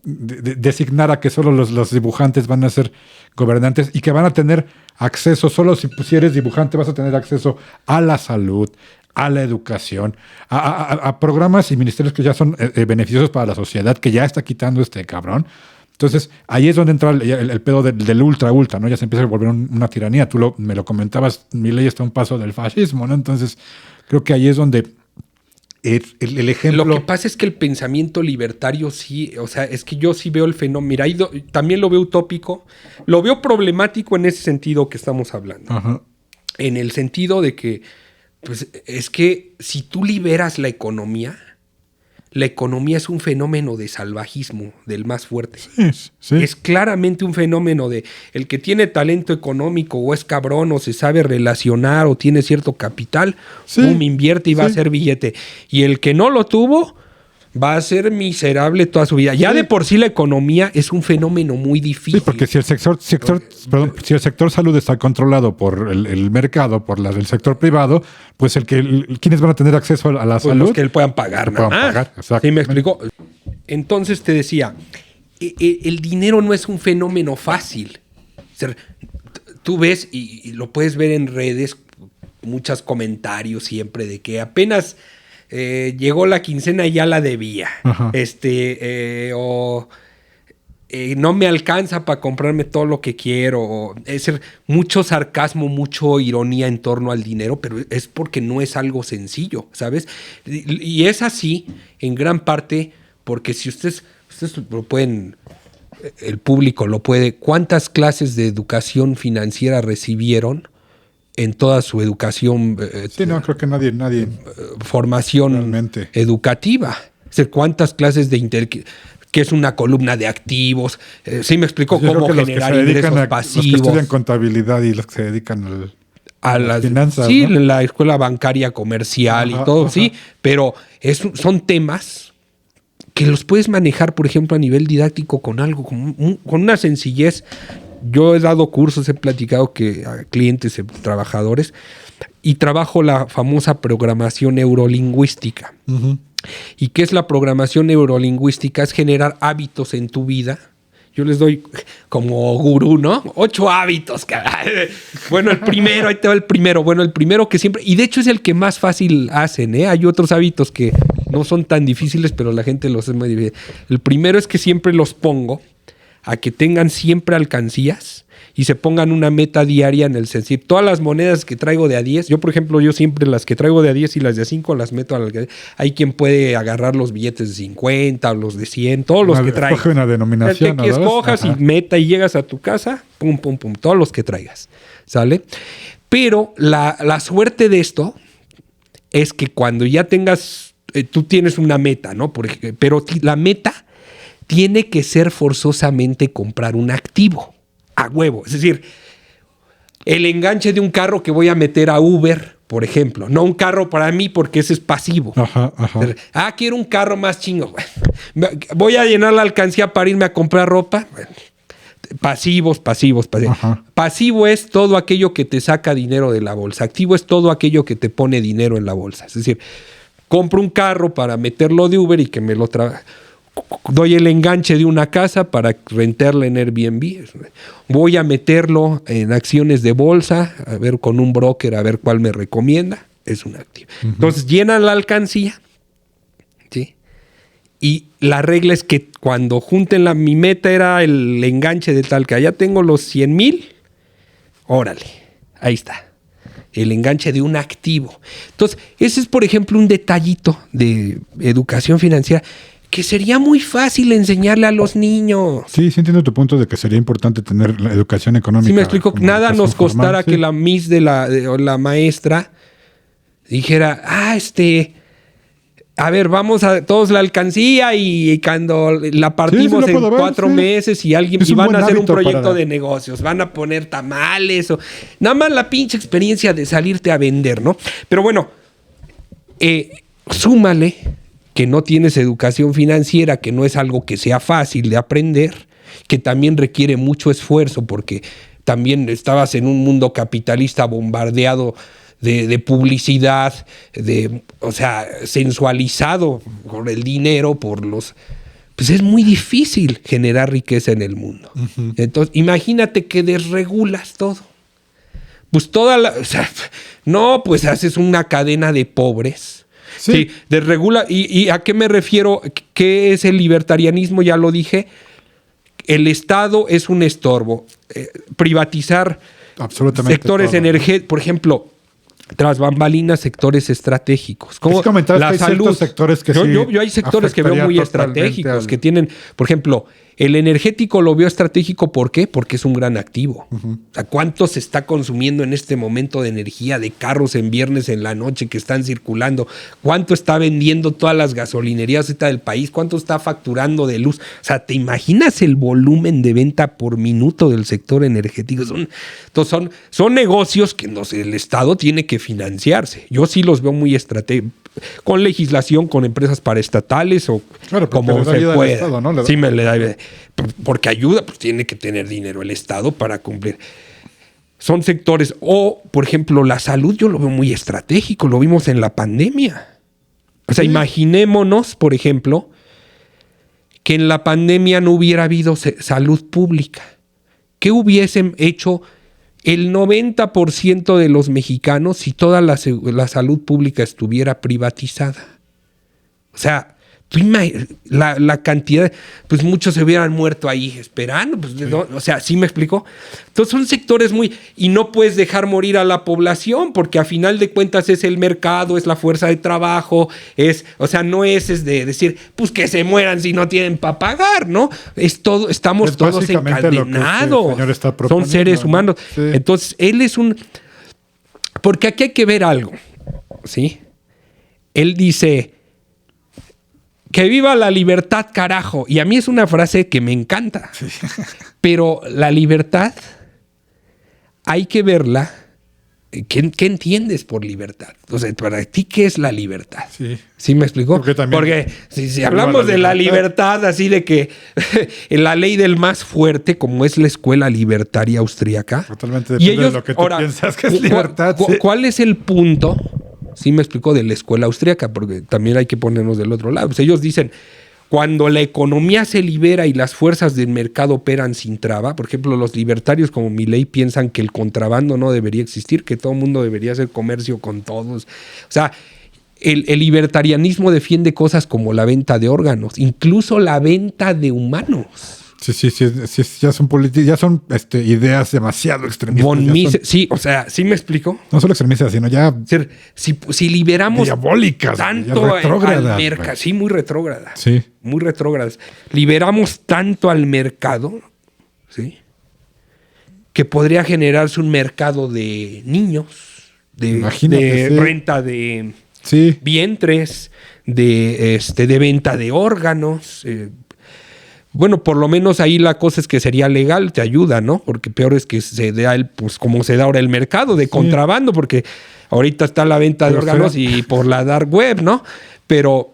designara que solo los dibujantes van a ser gobernantes y que van a tener acceso, solo si eres dibujante vas a tener acceso a la salud, a la educación, a programas y ministerios que ya son beneficiosos para la sociedad, que ya está quitando este cabrón. Entonces, ahí es donde entra el pedo del ultra, ¿no? Ya se empieza a volver una tiranía. Tú me lo comentabas, Milei está a un paso del fascismo, ¿no? Entonces, creo que ahí es donde el ejemplo... Lo que pasa es que el pensamiento libertario sí, o sea, es que yo sí veo el fenómeno. Mira, también lo veo utópico, lo veo problemático en ese sentido que estamos hablando. En el sentido de que, pues, es que si tú liberas la economía es un fenómeno de salvajismo, del más fuerte. Sí. Es claramente un fenómeno de el que tiene talento económico o es cabrón o se sabe relacionar o tiene cierto capital, invierte y va a hacer billete. Y el que no lo tuvo va a ser miserable toda su vida. Ya de por sí la economía es un fenómeno muy difícil. Sí, porque si el si el sector salud está controlado por el mercado, por el sector privado, pues ¿quiénes van a tener acceso a la salud? Los que puedan pagar. ¿Sí me explicó? Entonces te decía, el dinero no es un fenómeno fácil. O sea, tú ves y lo puedes ver en redes, muchos comentarios siempre de que apenas... llegó la quincena y ya la debía. No me alcanza para comprarme todo lo que quiero. Es decir, mucho sarcasmo, mucho ironía en torno al dinero, pero es porque no es algo sencillo, ¿sabes? Y es así en gran parte porque si ustedes lo pueden, el público lo puede, ¿cuántas clases de educación financiera recibieron en toda su educación? No creo que nadie formación realmente educativa. O sea, ¿cuántas clases que es una columna de activos? ¿Sí me explicó cómo generar ingresos pasivos? Los que estudian contabilidad y los que se dedican a las finanzas. Sí, ¿no? La escuela bancaria comercial y todo, sí. Pero son temas que los puedes manejar, por ejemplo, a nivel didáctico con una sencillez. Yo he dado cursos, he platicado a clientes, trabajadores, y trabajo la famosa programación neurolingüística. ¿Y qué es la programación neurolingüística? Es generar hábitos en tu vida. Yo les doy como gurú, ¿no? 8 hábitos. Bueno, ahí te va el primero. Bueno, el primero que siempre... Y de hecho es el que más fácil hacen, ¿eh? Hay otros hábitos que no son tan difíciles, pero la gente los hace muy difíciles. El primero es que siempre los pongo a que tengan siempre alcancías y se pongan una meta diaria en el sentido. Todas las monedas que traigo de a 10, yo por ejemplo, siempre las que traigo de a 10 y las de a 5 las meto a la alcancía. Hay quien puede agarrar los billetes de 50 o los de 100, todos los que traigas. Escoge una denominación. Que escojas y meta y llegas a tu casa, pum, pum, pum, todos los que traigas, ¿sale? Pero la suerte de esto es que cuando ya tengas tú tienes una meta, ¿no? Pero la meta tiene que ser forzosamente comprar un activo a huevo. Es decir, el enganche de un carro que voy a meter a Uber, por ejemplo. No un carro para mí porque ese es pasivo. Ajá. Quiero un carro más chingo. Bueno, voy a llenar la alcancía para irme a comprar ropa. Bueno, pasivos. Ajá. Pasivo es todo aquello que te saca dinero de la bolsa. Activo es todo aquello que te pone dinero en la bolsa. Es decir, compro un carro para meterlo de Uber y que me lo doy el enganche de una casa para rentarla en Airbnb. Voy a meterlo en acciones de bolsa, a ver con un broker, a ver cuál me recomienda. Es un activo. Uh-huh. Entonces llenan la alcancía, ¿sí? Y la regla es que cuando junten mi meta era el enganche de tal que ya tengo los 100,000, órale, ahí está. El enganche de un activo. Entonces, ese es, por ejemplo, un detallito de educación financiera que sería muy fácil enseñarle a los niños. Sí, entiendo tu punto de que sería importante tener la educación económica. Sí, me explico. Nada nos costara que la miss o la maestra dijera, a ver, vamos a todos la alcancía y cuando la partimos en 4 meses y van a hacer un proyecto de negocios, van a poner tamales o nada más la pinche experiencia de salirte a vender, ¿no? Pero bueno, súmale que no tienes educación financiera, que no es algo que sea fácil de aprender, que también requiere mucho esfuerzo porque también estabas en un mundo capitalista bombardeado de publicidad, sensualizado por el dinero, pues es muy difícil generar riqueza en el mundo. Uh-huh. Entonces, imagínate que desregulas todo. Pues pues haces una cadena de pobres. Sí, desregula. ¿Y a qué me refiero? ¿Qué es el libertarianismo? Ya lo dije. El Estado es un estorbo. Privatizar sectores energéticos, por ejemplo, tras bambalinas, sectores estratégicos. Como la salud. Sectores que yo hay sectores que veo muy estratégicos, que tienen, por ejemplo, el energético lo veo estratégico. ¿Por qué? Porque es un gran activo. Uh-huh. O sea, ¿cuánto se está consumiendo en este momento de energía, de carros en viernes en la noche que están circulando? ¿Cuánto está vendiendo todas las gasolinerías del país? ¿Cuánto está facturando de luz? O sea, ¿te imaginas el volumen de venta por minuto del sector energético? Son negocios que el Estado tiene que financiarse. Yo sí los veo muy estratégicos. Con legislación, con empresas paraestatales o como se pueda. Estado, ¿no? Sí, me le da. Porque ayuda, pues tiene que tener dinero el Estado para cumplir. Son sectores. O, por ejemplo, la salud, yo lo veo muy estratégico. Lo vimos en la pandemia. O sea, imaginémonos, por ejemplo, que en la pandemia no hubiera habido salud pública. ¿Qué hubiesen hecho el 90% de los mexicanos si toda la salud pública estuviera privatizada? O sea, la cantidad, pues muchos se hubieran muerto ahí esperando, pues, sí. ¿No? O sea, ¿sí me explico? Entonces son sectores y no puedes dejar morir a la población porque a final de cuentas es el mercado, es la fuerza de trabajo, no es de decir, pues que se mueran si no tienen para pagar, ¿no? Es todo, estamos todos encadenados, son seres humanos. Sí. Entonces, él es porque aquí hay que ver algo, ¿sí? Él dice, que viva la libertad, carajo. Y a mí es una frase que me encanta. Sí. Pero la libertad hay que verla. ¿Qué entiendes por libertad? O sea, para ti, ¿qué es la libertad? Sí. ¿Sí me explicó? Porque si hablamos de la libertad, así de que la ley del más fuerte, como es la escuela libertaria austríaca. Totalmente depende de lo que tú piensas que es libertad. ¿Cuál es el punto? Sí me explico, de la escuela austríaca, porque también hay que ponernos del otro lado. Pues ellos dicen, cuando la economía se libera y las fuerzas del mercado operan sin traba, por ejemplo, los libertarios como Milei piensan que el contrabando no debería existir, que todo el mundo debería hacer comercio con todos. O sea, el libertarianismo defiende cosas como la venta de órganos, incluso la venta de humanos. Sí, ya son ideas demasiado extremistas. Sí, o sea, ¿sí me explico? No solo extremistas, sino ya... Si liberamos diabólicas, tanto al mercado... Sí, muy retrógradas. Sí. Muy retrógradas. Liberamos tanto al mercado, ¿sí? Que podría generarse un mercado de niños, de renta de vientres, de venta de órganos. Bueno, por lo menos ahí la cosa es que sería legal, te ayuda, ¿no? Porque peor es que se dé pues como se da ahora el mercado de contrabando, porque ahorita está la venta de órganos y por la dark web, ¿no? Pero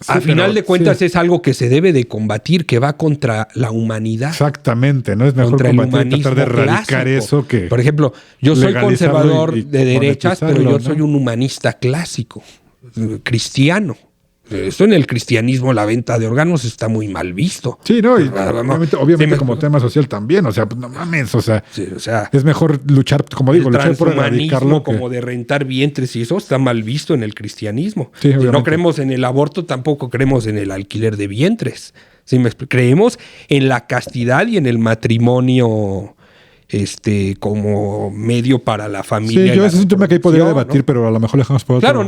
a final de cuentas es algo que se debe de combatir, que va contra la humanidad. Exactamente, ¿no? Es mejor contra combatir, tratar de erradicar eso que... Por ejemplo, yo soy conservador de derechas, pero yo soy un humanista clásico, cristiano. Esto en el cristianismo, la venta de órganos está muy mal visto. Sí, ¿no? Y obviamente como tema social también, o sea, no mames, o sea, es mejor luchar, como digo, luchar por erradicarlo. Como de rentar vientres y eso está mal visto en el cristianismo. Sí, si no creemos en el aborto, tampoco creemos en el alquiler de vientres. ¿Sí? Creemos en la castidad y en el matrimonio como medio para la familia. Sí, ese es un tema que ahí podría debatir, ¿no? Pero a lo mejor dejamos por otro. Claro,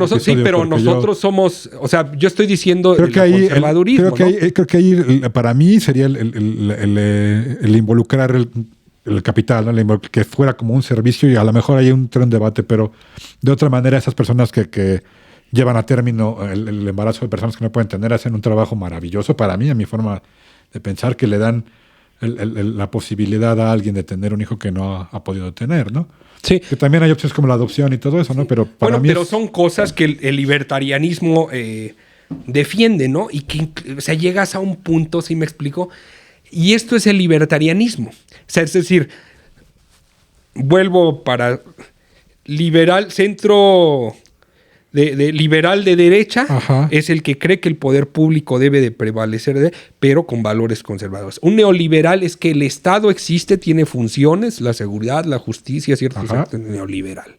nosotros somos, o sea, yo estoy diciendo el conservadurismo. Creo que ahí para mí sería el involucrar el capital, ¿no? Que fuera como un servicio, y a lo mejor hay un debate, pero de otra manera esas personas que llevan a término el embarazo de personas que no pueden tener hacen un trabajo maravilloso para mí, a mi forma de pensar, que le dan la posibilidad a alguien de tener un hijo que no ha podido tener, ¿no? Sí. Que también hay opciones como la adopción y todo eso, ¿no? Pero para mí son cosas que el libertarianismo defiende, ¿no? Y que, o sea, llegas a un punto, ¿sí me explico? Y esto es el libertarianismo. O sea, es decir, vuelvo para liberal, centro de liberal de derecha. Ajá. Es el que cree que el poder público debe de prevalecer, pero con valores conservadores. Un neoliberal es que el Estado existe, tiene funciones, la seguridad, la justicia, ciertos actos neoliberal,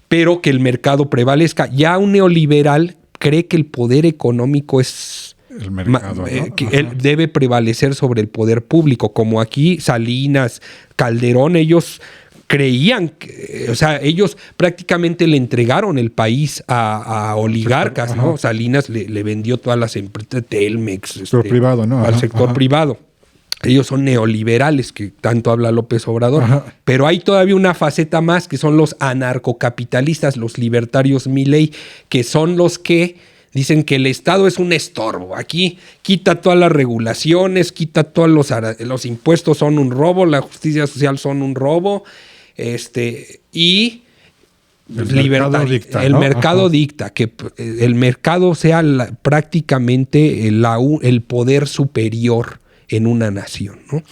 pero que el mercado prevalezca. Ya un neoliberal cree que el poder económico es el mercado, ¿no? Que él debe prevalecer sobre el poder público, como aquí Salinas, Calderón, ellos creían que, o sea, ellos prácticamente le entregaron el país a oligarcas, ¿no? Salinas le vendió todas las empresas, Telmex, sector privado, ¿no? Al sector privado. Ellos son neoliberales, que tanto habla López Obrador. Pero hay todavía una faceta más, que son los anarcocapitalistas, los libertarios Milei, que son los que dicen que el Estado es un estorbo. Aquí quita todas las regulaciones, quita todos los impuestos, son un robo, la justicia social son un robo. Y el mercado dicta, que el mercado sea prácticamente el poder superior en una nación, ¿no?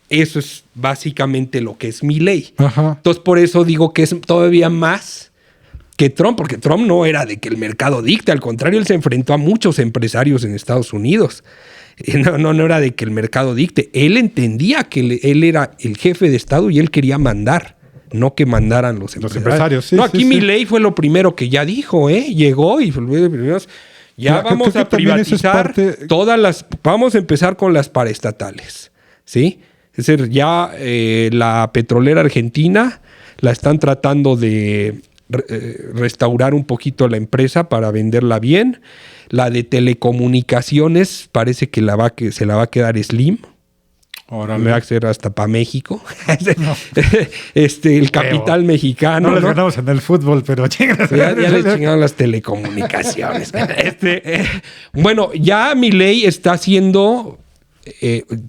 Eso es básicamente lo que es Milei. Entonces, por eso digo que es todavía más que Trump, porque Trump no era de que el mercado dicte, al contrario, él se enfrentó a muchos empresarios en Estados Unidos. No era de que el mercado dicte. Él entendía que él era el jefe de Estado y él quería mandar, no que mandaran los empresarios. Sí, no, aquí Milei fue lo primero que ya dijo, llegó y ya vamos a privatizar vamos a empezar con las paraestatales, ¿sí? Es decir, ya la petrolera argentina la están tratando de restaurar un poquito la empresa para venderla bien. La de telecomunicaciones parece que se la va a quedar Slim. Órale. Va a ser hasta para México. El capital mexicano. No les ganamos en el fútbol, pero ya les chingaron las telecomunicaciones. Bueno, ya Milei está haciendo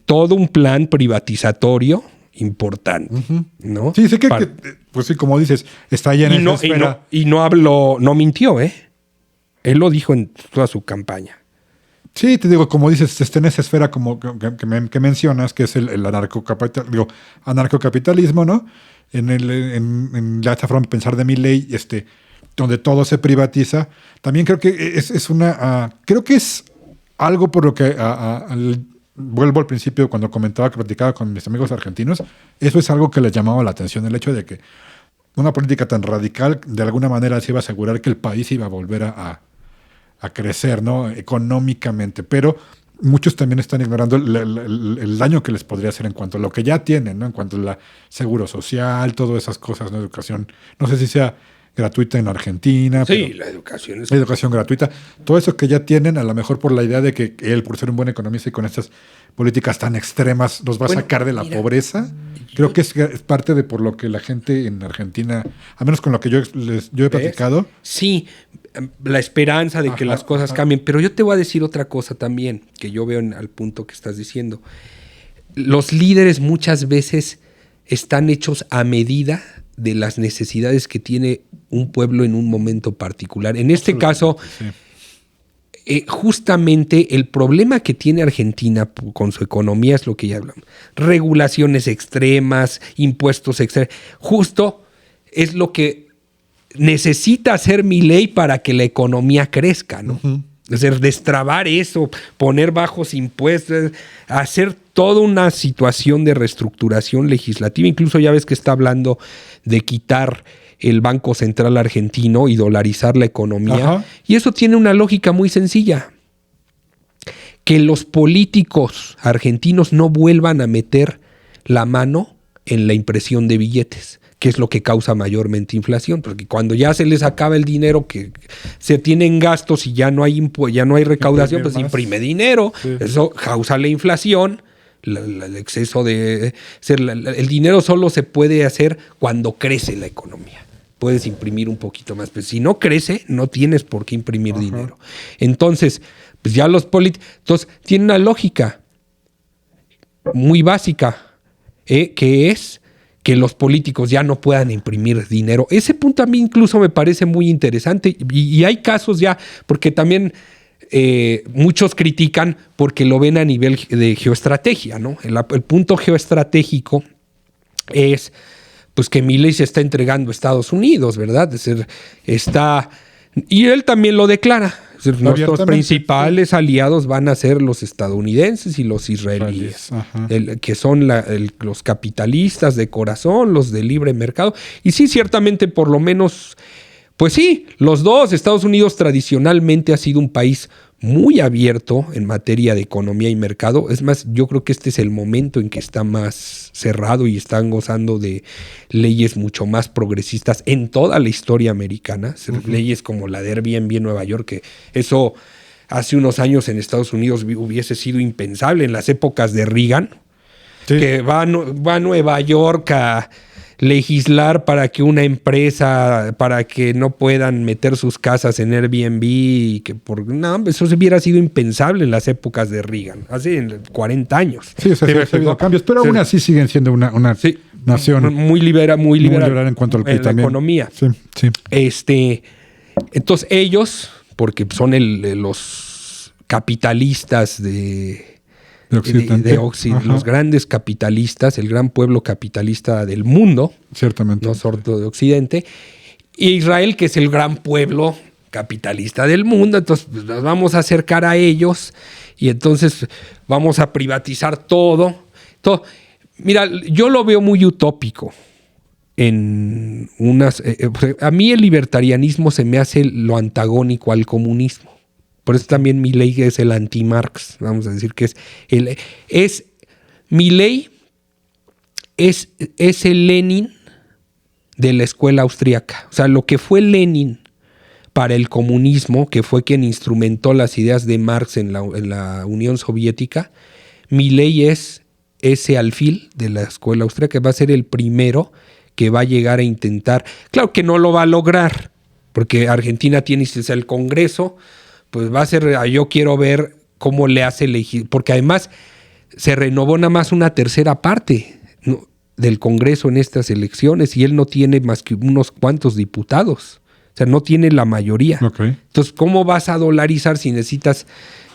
todo un plan privatizatorio importante, ¿no? Sí, sé que pues sí, como dices, está ya en esa esfera. No mintió, Él lo dijo en toda su campaña. Sí, te digo, como dices, está en esa esfera como que mencionas, que es el anarcocapitalismo, ¿no? En esta forma de pensar de Milei, donde todo se privatiza. También creo que creo que es algo por lo que vuelvo al principio cuando platicaba con mis amigos argentinos, eso es algo que les llamaba la atención, el hecho de que una política tan radical de alguna manera se iba a asegurar que el país iba a volver a crecer, ¿no? Económicamente, pero muchos también están ignorando el daño que les podría hacer en cuanto a lo que ya tienen, ¿no? En cuanto a seguro social, todas esas cosas, ¿no? Educación, no sé si sea gratuita en Argentina. Sí, la educación es educación gratuita. Todo eso que ya tienen, a lo mejor por la idea de que él, por ser un buen economista y con estas políticas tan extremas, nos va a sacar de la pobreza. Creo que es parte de por lo que la gente en Argentina, a menos con lo que yo he platicado. Sí, la esperanza de que las cosas cambien. Pero yo te voy a decir otra cosa también, que yo veo al punto que estás diciendo. Los líderes muchas veces están hechos a medida de las necesidades que tiene un pueblo en un momento particular. En este caso, justamente el problema que tiene Argentina con su economía es lo que ya hablamos. Regulaciones extremas, impuestos extremos. Justo es lo que necesita hacer Milei para que la economía crezca, ¿no? Es decir, destrabar eso, poner bajos impuestos, hacer toda una situación de reestructuración legislativa. Incluso ya ves que está hablando de quitar el Banco Central argentino y dolarizar la economía. Y eso tiene una lógica muy sencilla. Que los políticos argentinos no vuelvan a meter la mano en la impresión de billetes, que es lo que causa mayormente inflación, porque cuando ya se les acaba el dinero, que se tienen gastos y ya no hay recaudación, pues imprime dinero, eso causa la inflación, el exceso de... El dinero solo se puede hacer cuando crece la economía. Puedes imprimir un poquito más, pero si no crece, no tienes por qué imprimir dinero. Entonces, pues ya los políticos... Entonces, tiene una lógica muy básica, que es que los políticos ya no puedan imprimir dinero. Ese punto a mí incluso me parece muy interesante y hay casos ya, porque también muchos critican porque lo ven a nivel de geoestrategia, ¿no? El punto geoestratégico es pues que Milei se está entregando a Estados Unidos, ¿verdad? Es decir, y él también lo declara. Es decir, nuestros principales aliados van a ser los estadounidenses y los israelíes, que son los capitalistas de corazón, los de libre mercado. Y sí, ciertamente, por lo menos, pues sí, los dos. Estados Unidos tradicionalmente ha sido un país muy abierto en materia de economía y mercado. Es más, yo creo que este es el momento en que está más cerrado y están gozando de leyes mucho más progresistas en toda la historia americana. Leyes como la de Airbnb en Nueva York, que eso hace unos años en Estados Unidos hubiese sido impensable en las épocas de Reagan, que va a Nueva York a legislar para que una empresa, para que no puedan meter sus casas en Airbnb, y que eso hubiera sido impensable en las épocas de Reagan, hace 40 años. Sí, se ha habido cambios, pero aún así siguen siendo una nación muy liberal en cuanto al la economía. Entonces ellos, porque son los capitalistas de los grandes capitalistas, el gran pueblo capitalista del mundo, ciertamente, no solo de Occidente, y Israel, que es el gran pueblo capitalista del mundo. Entonces pues, nos vamos a acercar a ellos y entonces vamos a privatizar todo. Mira, yo lo veo muy utópico. A mí el libertarianismo se me hace lo antagónico al comunismo. Por eso también Milei es el anti-Marx. Vamos a decir que Milei es el Lenin de la escuela austríaca. O sea, lo que fue Lenin para el comunismo, que fue quien instrumentó las ideas de Marx en la Unión Soviética, Milei es ese alfil de la escuela austríaca, que va a ser el primero que va a llegar a intentar. Claro que no lo va a lograr, porque Argentina tiene el Congreso, pues va a ser, yo quiero ver cómo le hace elegir, porque además se renovó nada más una tercera parte del Congreso en estas elecciones y él no tiene más que unos cuantos diputados, o sea, no tiene la mayoría. Entonces, ¿cómo vas a dolarizar si necesitas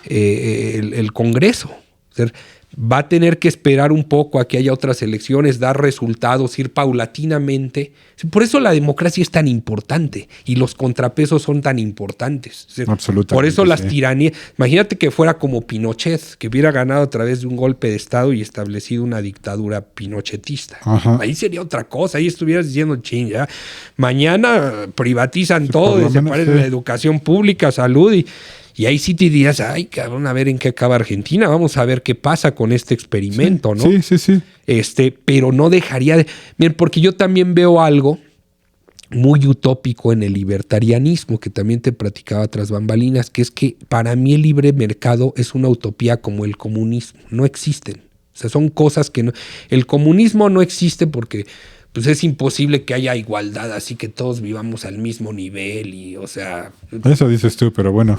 el Congreso? O sea, va a tener que esperar un poco a que haya otras elecciones, dar resultados, ir paulatinamente. Por eso la democracia es tan importante y los contrapesos son tan importantes. Absolutamente. Por eso las tiranías. Imagínate que fuera como Pinochet, que hubiera ganado a través de un golpe de Estado y establecido una dictadura pinochetista. Ahí sería otra cosa. Ahí estuvieras diciendo, ya mañana privatizan todo y se parece la educación pública, salud y ahí sí te dirías, ay, cabrón, a ver en qué acaba Argentina, vamos a ver qué pasa con este experimento, ¿no? Sí. Pero no dejaría de... Miren, porque yo también veo algo muy utópico en el libertarianismo, que también te platicaba tras bambalinas, que es que para mí el libre mercado es una utopía como el comunismo, no existen. O sea, son cosas que no... El comunismo no existe porque pues es imposible que haya igualdad, así que todos vivamos al mismo nivel y, o sea... Eso dices tú, pero bueno.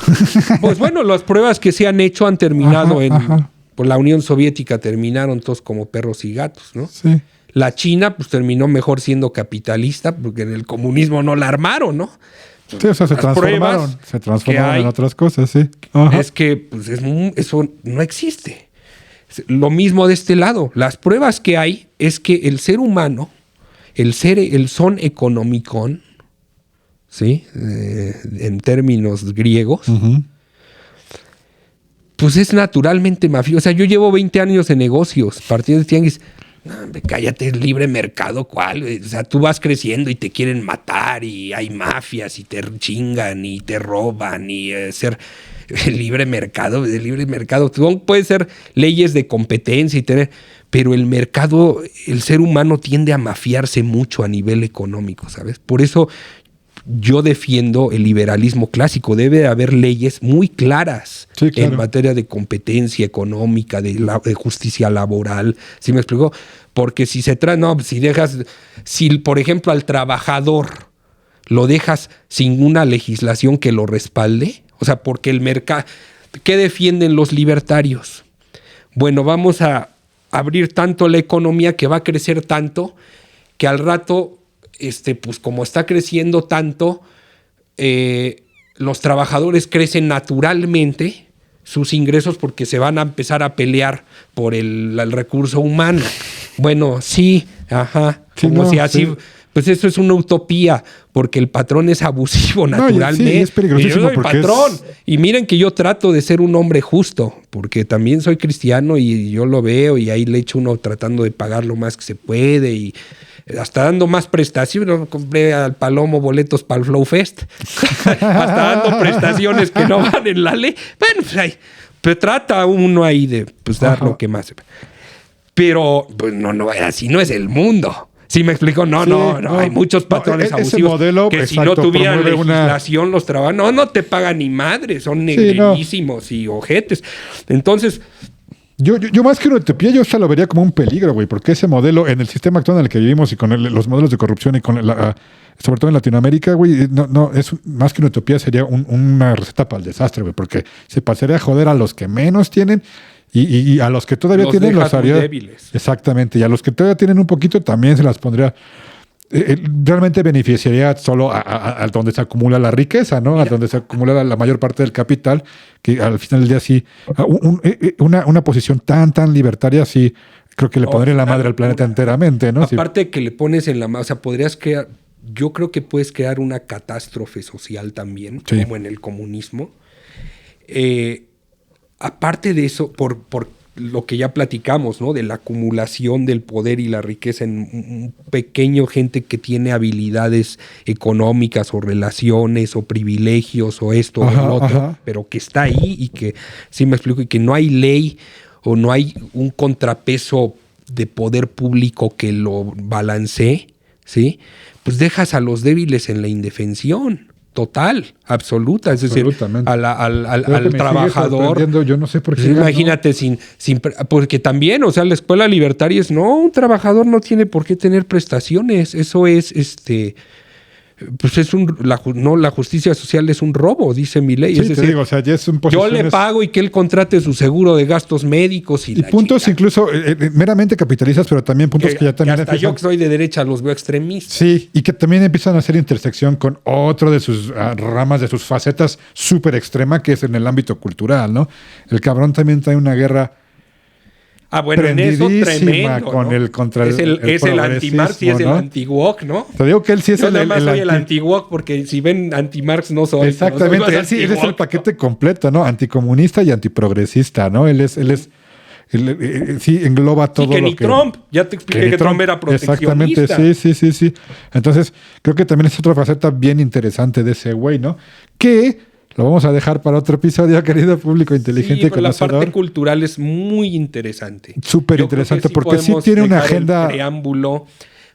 Pues bueno, las pruebas que se han hecho han terminado Ajá. por la Unión Soviética terminaron todos como perros y gatos, ¿no? Sí. La China, pues terminó mejor siendo capitalista porque en el comunismo no la armaron, ¿no? Sí, o sea, se Las transformaron. pruebas Se transformaron que hay en otras cosas, sí. Ajá. es que pues, eso no existe. Lo mismo de este lado. Las pruebas que hay es que el ser humano, el son economicón, ¿sí? En términos griegos, Ujú. pues es naturalmente mafioso. O sea, yo llevo 20 años en negocios, partiendo de tianguis. No, hombre, cállate, es libre mercado, ¿cuál? O sea, tú vas creciendo y te quieren matar y hay mafias y te chingan y te roban y ser libre mercado. Tú puedes ser leyes de competencia y tener, pero el mercado, el ser humano tiende a mafiarse mucho a nivel económico, ¿sabes? Por eso yo defiendo el liberalismo clásico. Debe haber leyes muy claras Sí, claro. en materia de competencia económica, de justicia laboral. ¿Sí me explico? Porque si por ejemplo al trabajador lo dejas sin una legislación que lo respalde, o sea, porque el mercado, ¿qué defienden los libertarios? Bueno, vamos a abrir tanto la economía que va a crecer tanto que al rato pues como está creciendo tanto, los trabajadores crecen naturalmente sus ingresos porque se van a empezar a pelear por el recurso humano. Bueno, sí, ajá, Sí, como no, si así... sí. Pues eso es una utopía, porque el patrón es abusivo naturalmente. Sí, es peligrosísimo Y yo soy porque patrón. es... Y miren que yo trato de ser un hombre justo, porque también soy cristiano y yo lo veo y ahí le echo uno tratando de pagar lo más que se puede y hasta dando más prestaciones. Compré al Palomo boletos para el Flow Fest. Hasta dando prestaciones que no van en la ley. Bueno, pues trata uno ahí de pues, dar Ajá. lo que más. Pero pues no, así no es el mundo. ¿Sí me explico? No, hay muchos patrones abusivos modelo, que exacto, si no tuvieran promueve legislación los trabajadores, no te pagan ni madre, son negrerísimos y ojetes. Entonces... Yo más que una utopía, yo hasta lo vería como un peligro, güey, porque ese modelo en el sistema actual en el que vivimos y con los modelos de corrupción y con sobre todo en Latinoamérica, güey, no es más que una utopía, sería una receta para el desastre, güey, porque se pasaría a joder a los que menos tienen y a los que todavía tienen los haría débiles. Exactamente, y a los que todavía tienen un poquito también se las pondría. Realmente beneficiaría solo a donde se acumula la riqueza, ¿no? Mira. A donde se acumula la mayor parte del capital, que al final del día sí, una posición tan libertaria, sí, creo que le pondría la madre al planeta enteramente, ¿no? Aparte que le pones en la mano, o sea, podrías crear, yo creo que puedes crear una catástrofe social también, Sí. como en el comunismo. Aparte de eso, por lo que ya platicamos, ¿no? De la acumulación del poder y la riqueza en un pequeño gente que tiene habilidades económicas o relaciones o privilegios o esto o lo otro, pero que está ahí y que, sí me explico, y que no hay ley o no hay un contrapeso de poder público que lo balancee, ¿sí? Pues dejas a los débiles en la indefensión. Total, absoluta, es decir, al trabajador. Yo no sé por qué. Pues imagínate, porque también, o sea, la escuela libertaria es, no, un trabajador no tiene por qué tener prestaciones. Eso es, pues es la justicia social es un robo, dice mi ley. Sí, es decir, te digo, o sea, ya es un yo le pago y que él contrate su seguro de gastos médicos y puntos incluso meramente capitalistas, pero también puntos que ya también hasta yo que soy de derecha los veo extremistas. Sí, y que también empiezan a hacer intersección con otro de sus ramas, de sus facetas súper extrema, que es en el ámbito cultural, ¿no? El cabrón también trae una guerra bueno, en eso tremendo, con ¿no? contra es el anti-Marx y es el anti-woke, ¿no? Te digo que él sí es yo nada más soy el anti-woke porque si ven anti-Marx no soy. Exactamente, no soy él es el paquete completo, ¿no? Anticomunista y antiprogresista, ¿no? Él sí engloba todo que lo ni que... Trump, ya te expliqué que Trump era proteccionista. Exactamente, sí. Entonces, creo que también es otra faceta bien interesante de ese güey, ¿no? Que lo vamos a dejar para otro episodio, querido público inteligente y conocedor. La parte cultural es muy interesante. Súper interesante, porque sí tiene una agenda... preámbulo.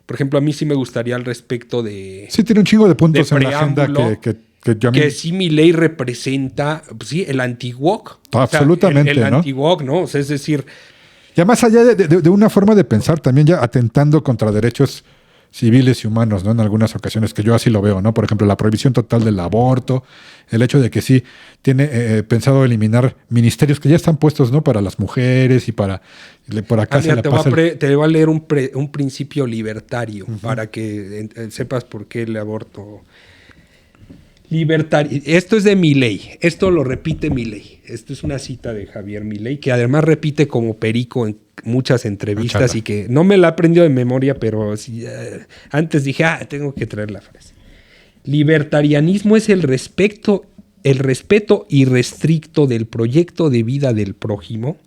Por ejemplo, a mí sí me gustaría al respecto de... Sí tiene un chingo de puntos en la agenda que sí mi ley representa, pues sí, el anti-woke. Absolutamente, o sea, el ¿no? anti-woke, ¿no? O sea, es decir... Ya más allá de una forma de pensar, también ya atentando contra derechos civiles y humanos, ¿no? En algunas ocasiones, que yo así lo veo, ¿no? Por ejemplo, la prohibición total del aborto, el hecho de que sí tiene pensado eliminar ministerios que ya están puestos, ¿no? Para las mujeres y para... Por acá mira, te voy a leer un principio libertario para que sepas por qué el aborto... Libertario. Esto es de Milei. Esto lo repite Milei. Esto es una cita de Javier Milei, que además repite como perico en muchas entrevistas y que no me la aprendió de memoria, pero sí, antes dije, tengo que traer la frase. Libertarianismo es el respeto irrestricto del proyecto de vida del prójimo,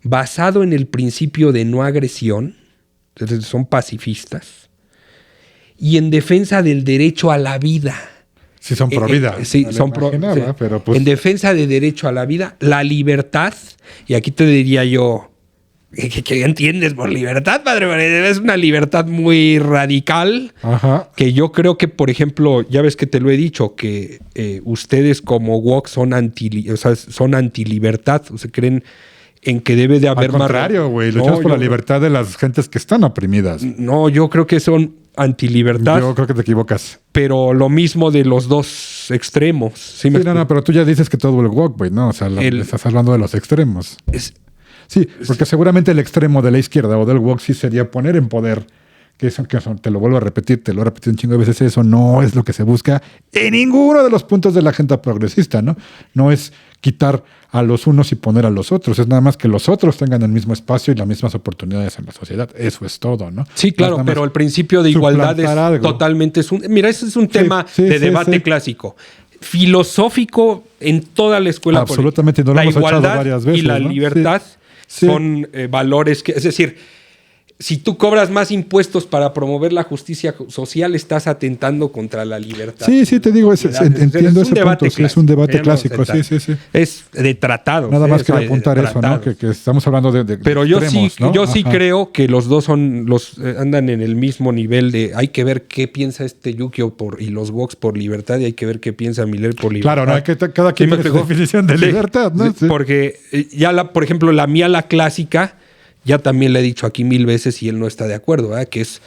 basado en el principio de no agresión, entonces son pacifistas, y en defensa del derecho a la vida. Sí, son pro vida. Sí, son pro. Sí. Pero pues... En defensa del derecho a la vida, la libertad, y aquí te diría yo, ¿qué entiendes por libertad, padre? Es una libertad muy radical, que yo creo que, por ejemplo, ya ves que te lo he dicho, que ustedes como woke son antilibertad, o sea, creen en que debe de haber más... Al contrario, güey, luchamos por la libertad de las gentes que están oprimidas. No, yo creo que son antilibertad. Yo creo que te equivocas. Pero lo mismo de los dos extremos. Sí, pero tú ya dices que todo el woke, güey, ¿no? O sea, estás hablando de los extremos. Sí, porque seguramente el extremo de la izquierda o del woke sí sería poner en poder, que eso, te lo vuelvo a repetir, te lo he repetido un chingo de veces, eso no es lo que se busca en ninguno de los puntos de la agenda progresista, ¿no? No es quitar a los unos y poner a los otros, es nada más que los otros tengan el mismo espacio y las mismas oportunidades en la sociedad. Eso es todo, ¿no? Sí, claro, pero el principio de igualdad es algo. Totalmente... Mira, ese es un tema de debate clásico. Filosófico en toda la escuela política. Absolutamente, no lo hemos echado varias veces, y la libertad son valores que... Es decir, si tú cobras más impuestos para promover la justicia social, estás atentando contra la libertad. Sí, te digo, entiendo ese punto. Sí, es un debate clásico, sí. Es de tratado. Nada más quería apuntar eso, ¿no? Que estamos hablando de pero extremos, yo sí creo que los dos andan en el mismo nivel de hay que ver qué piensa Yukio y los woks por libertad y hay que ver qué piensa Milei por libertad. Claro, no hay que cada quien tiene su definición de libertad, ¿no? Sí. Porque por ejemplo, la mía, la clásica, ya también le he dicho aquí 1000 veces y él no está de acuerdo, ¿verdad? Que es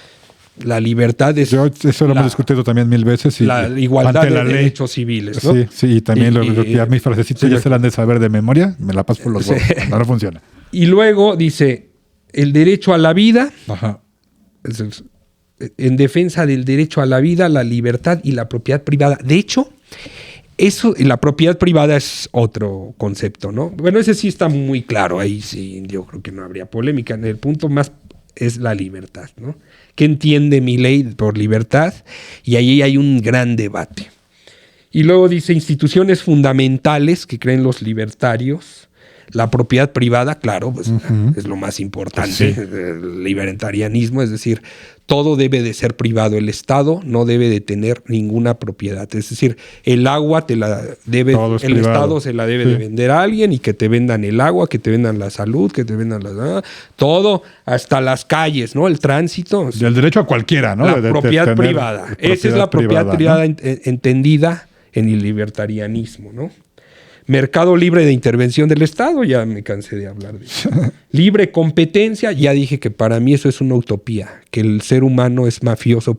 la libertad. Eso lo hemos discutido también 1000 veces. Y la igualdad de derechos civiles, ¿no? Sí, y también a mi frasecita ya se la han de saber de memoria, me la paso por los huevos, no funciona. Y luego dice, el derecho a la vida, en defensa del derecho a la vida, la libertad y la propiedad privada. De hecho, la propiedad privada es otro concepto, ¿no? Bueno, ese sí está muy claro, ahí sí, yo creo que no habría polémica. El punto más es la libertad, ¿no? ¿Qué entiende Milei por libertad? Y ahí hay un gran debate. Y luego dice instituciones fundamentales que creen los libertarios. La propiedad privada, claro, pues es lo más importante, el libertarianismo, es decir, todo debe de ser privado, el Estado no debe de tener ninguna propiedad, es decir, el agua el Estado se la debe de vender a alguien y que te vendan el agua, que te vendan la salud, que te vendan todo, hasta las calles, ¿no? El tránsito. Y el derecho a cualquiera, ¿no? La propiedad privada. Esa es la propiedad privada, ¿no? Entendida en el libertarianismo, ¿no? Mercado libre de intervención del Estado, ya me cansé de hablar de eso. Libre competencia, ya dije que para mí eso es una utopía, que el ser humano es mafioso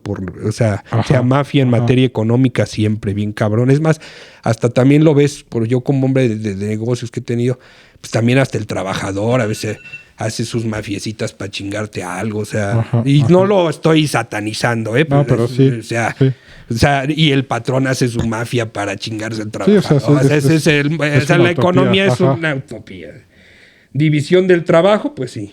sea mafia en materia económica siempre, bien cabrón. Es más, hasta también lo ves, yo como hombre de negocios que he tenido, pues también hasta el trabajador a veces hace sus mafiecitas para chingarte algo, no lo estoy satanizando, no, pero sí. O sea, y el patrón hace su mafia para chingarse el trabajador. La economía es una utopía. División del trabajo, pues sí.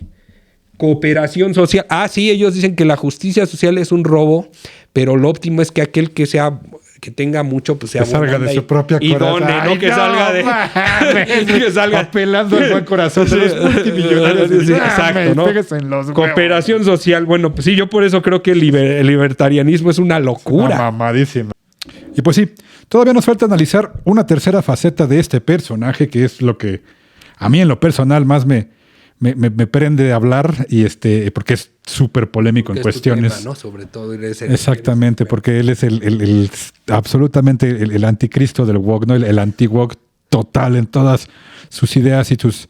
Cooperación social. Sí, ellos dicen que la justicia social es un robo, pero lo óptimo es que aquel que tenga mucho, pues sea que salga de su propia corazón. Que salga apelando al buen corazón de los multimillonarios. Exacto, ¿no? En los cooperación social. Bueno, pues sí, yo por eso creo que el libertarianismo es una locura. Mamadísima. Y pues sí, todavía nos falta analizar una tercera faceta de este personaje, que es lo que a mí en lo personal más me prende de hablar, y porque es súper polémico en cuestiones. Tema, ¿no? Sobre todo exactamente, porque él es absolutamente el anticristo del woke, ¿no? El anti-woke total en todas sus ideas y sus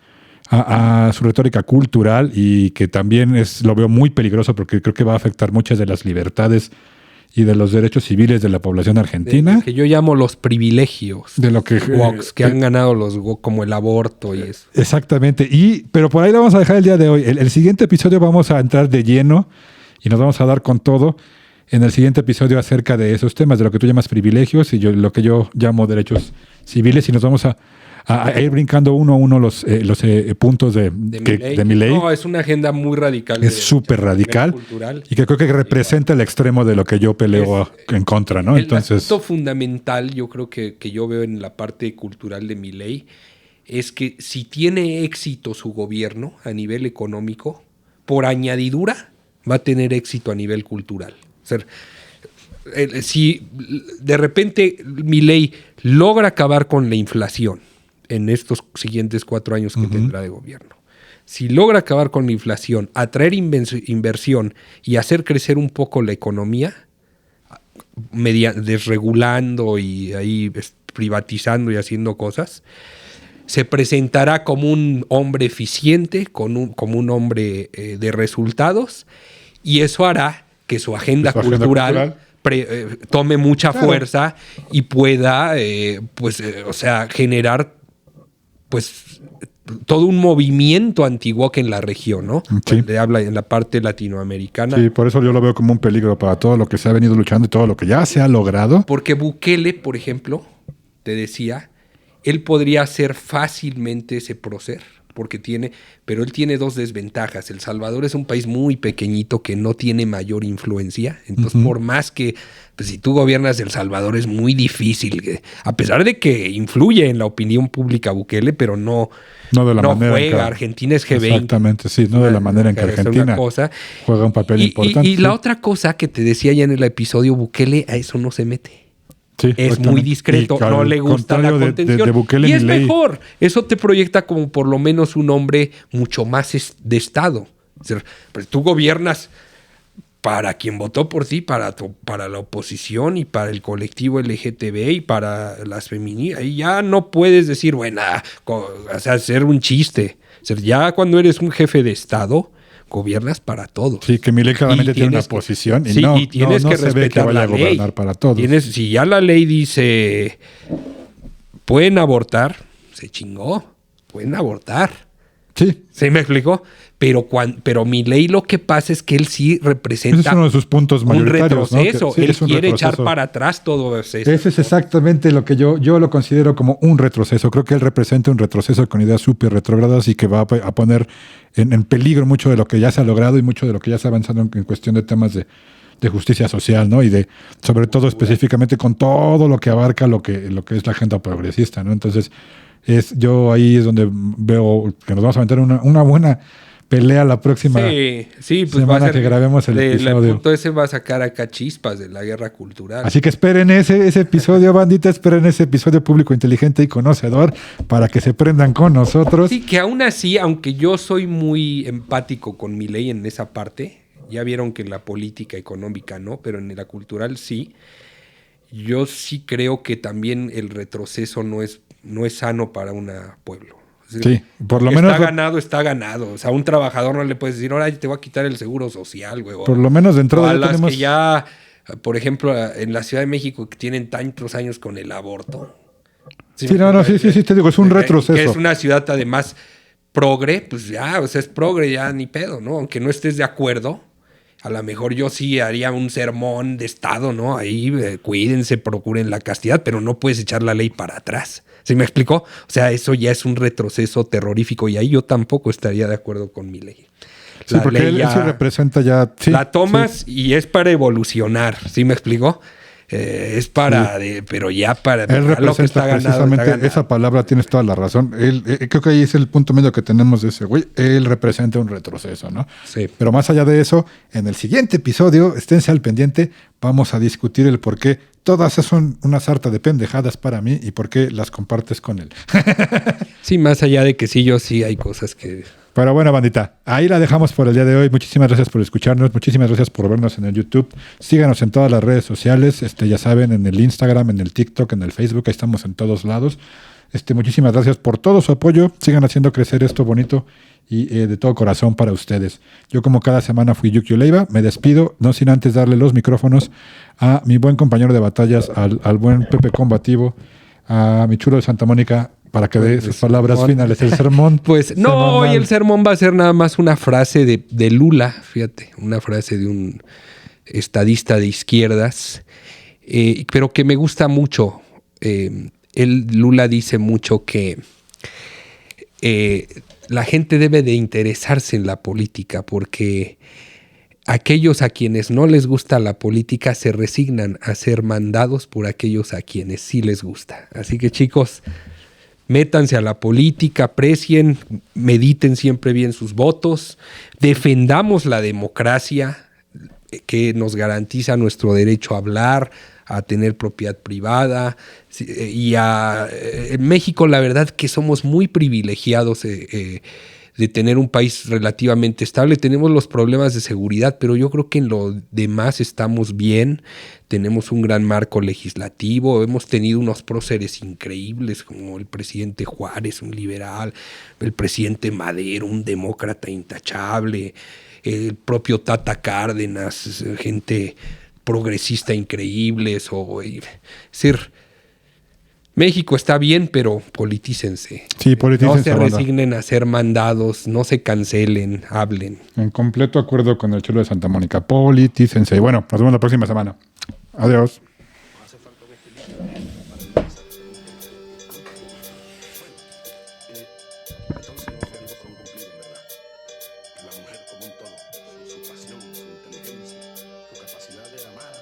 a su retórica cultural y que también lo veo muy peligroso porque creo que va a afectar muchas de las libertades y de los derechos civiles de la población argentina. De lo que yo llamo los privilegios. De lo que que han ganado como el aborto y eso. Exactamente. Pero por ahí lo vamos a dejar el día de hoy. El siguiente episodio vamos a entrar de lleno y nos vamos a dar con todo en el siguiente episodio acerca de esos temas, de lo que tú llamas privilegios y lo que yo llamo derechos civiles, y nos vamos a ir brincando uno a uno los puntos de mi ley. No, es una agenda muy radical. Es súper radical y que creo que representa el extremo de lo que yo peleo en contra, ¿no? Entonces, el aspecto fundamental, yo creo que yo veo en la parte cultural de mi ley, es que si tiene éxito su gobierno a nivel económico, por añadidura va a tener éxito a nivel cultural. O sea, si de repente mi ley logra acabar con la inflación en estos siguientes 4 años que tendrá de gobierno, si logra acabar con la inflación, atraer inversión y hacer crecer un poco la economía, desregulando y ahí privatizando y haciendo cosas, se presentará como un hombre eficiente, como un hombre de resultados, y eso hará que su agenda cultural tome mucha fuerza y pueda generar todo un movimiento anti-woke en la región, ¿no? Sí. Habla en la parte latinoamericana. Sí, por eso yo lo veo como un peligro para todo lo que se ha venido luchando y todo lo que ya se ha logrado. Porque Bukele, por ejemplo, te decía, él podría hacer fácilmente ese prócer, pero él tiene 2 desventajas. El Salvador es un país muy pequeñito que no tiene mayor influencia. Entonces, por más que si tú gobiernas El Salvador es muy difícil, a pesar de que influye en la opinión pública Bukele, pero no de la manera juega. Argentina es G20. Exactamente, sí, no de la manera en que Argentina juega un papel importante. Y la otra cosa que te decía ya en el episodio, Bukele a eso no se mete. Sí, es muy discreto, no le gusta la contención. De Bukele, y es mejor. Eso te proyecta como por lo menos un hombre mucho más de Estado. O sea, pues tú gobiernas para quien votó por ti, para la oposición y para el colectivo LGTB y para las feministas. Y ya no puedes decir, hacer un chiste. O sea, ya cuando eres un jefe de Estado, gobiernas para todos. Sí, que Milei claramente tiene una posición y tienes que se ve que vaya a gobernar para todos. Si ya la ley dice pueden abortar, se chingó, pueden abortar. Sí. ¿Sí me explicó? Pero Milei lo que pasa es que él sí representa ese es uno de sus puntos mayoritarios, un retroceso. ¿no? Él quiere echar para atrás todo eso. Ese es exactamente lo que yo lo considero como un retroceso. Creo que él representa un retroceso con ideas súper retrógradas y que va a poner en peligro mucho de lo que ya se ha logrado y mucho de lo que ya se ha avanzado en cuestión de temas de justicia social, ¿no? Y sobre todo específicamente con todo lo que abarca lo que es la agenda progresista, ¿no? Entonces, yo ahí es donde veo que nos vamos a meter una buena pelea la próxima semana va a ser, que grabemos el episodio. El punto ese va a sacar acá chispas de la guerra cultural. Así que esperen ese episodio, bandita, esperen ese episodio Público Inteligente y Conocedor para que se prendan con nosotros. Sí, que aún así, aunque yo soy muy empático con mi ley en esa parte, ya vieron que en la política económica no, pero en la cultural sí, yo sí creo que también el retroceso no es sano para un pueblo. Sí, por lo menos está ganado. O sea, a un trabajador no le puedes decir, ahora te voy a quitar el seguro social, güey. Por lo menos dentro de las que ya, por ejemplo, en la Ciudad de México que tienen tantos años con el aborto. Sí, te digo, es un retroceso. Que es una ciudad además progre, pues ya, o sea, es progre, ya ni pedo, ¿no? Aunque no estés de acuerdo, a lo mejor yo sí haría un sermón de Estado, ¿no? Ahí cuídense, procuren la castidad, pero no puedes echar la ley para atrás. ¿Sí me explicó? O sea, eso ya es un retroceso terrorífico y ahí yo tampoco estaría de acuerdo con mi ley. Sí, porque él sí representa ya... Sí, la tomas y es para evolucionar, ¿sí me explicó? Es para... pero ya para... Él representa lo que está precisamente esa palabra, tienes toda la razón. Creo que ahí es el punto medio que tenemos de ese güey. Él representa un retroceso, ¿no? Sí. Pero más allá de eso, en el siguiente episodio, esténse al pendiente, vamos a discutir el por qué todas son una sarta de pendejadas para mí y por qué las compartes con él. Sí, más allá de que sí hay cosas que... Pero bueno, bandita, ahí la dejamos por el día de hoy. Muchísimas gracias por escucharnos, muchísimas gracias por vernos en el YouTube. Síganos en todas las redes sociales, ya saben, en el Instagram, en el TikTok, en el Facebook, ahí estamos en todos lados. Muchísimas gracias por todo su apoyo. Sigan haciendo crecer esto bonito y de todo corazón para ustedes. Yo, como cada semana, fui Yuki Leiva. Me despido, no sin antes darle los micrófonos a mi buen compañero de batallas, al buen Pepe Combativo, a mi chulo de Santa Mónica, para que dé sus palabras finales. El sermón. Pues no, hoy el sermón va a ser nada más una frase de Lula, fíjate, una frase de un estadista de izquierdas, pero que me gusta mucho. Lula dice mucho que la gente debe de interesarse en la política, porque aquellos a quienes no les gusta la política se resignan a ser mandados por aquellos a quienes sí les gusta. Así que, chicos, métanse a la política, aprecien, mediten siempre bien sus votos, defendamos la democracia que nos garantiza nuestro derecho a hablar, a tener propiedad privada, y en México la verdad que somos muy privilegiados de tener un país relativamente estable. Tenemos los problemas de seguridad, pero yo creo que en lo demás estamos bien. Tenemos un gran marco legislativo, hemos tenido unos próceres increíbles como el presidente Juárez, un liberal, el presidente Madero, un demócrata intachable, el propio Tata Cárdenas, gente progresista increíble. México está bien, pero politícense. Sí, politícense. No se resignen a ser mandados, no se cancelen, hablen. En completo acuerdo con el chulo de Santa Mónica. Politícense. Y bueno, nos vemos la próxima semana. Adiós. La mujer como un todo, su pasión, su inteligencia, su capacidad de amar.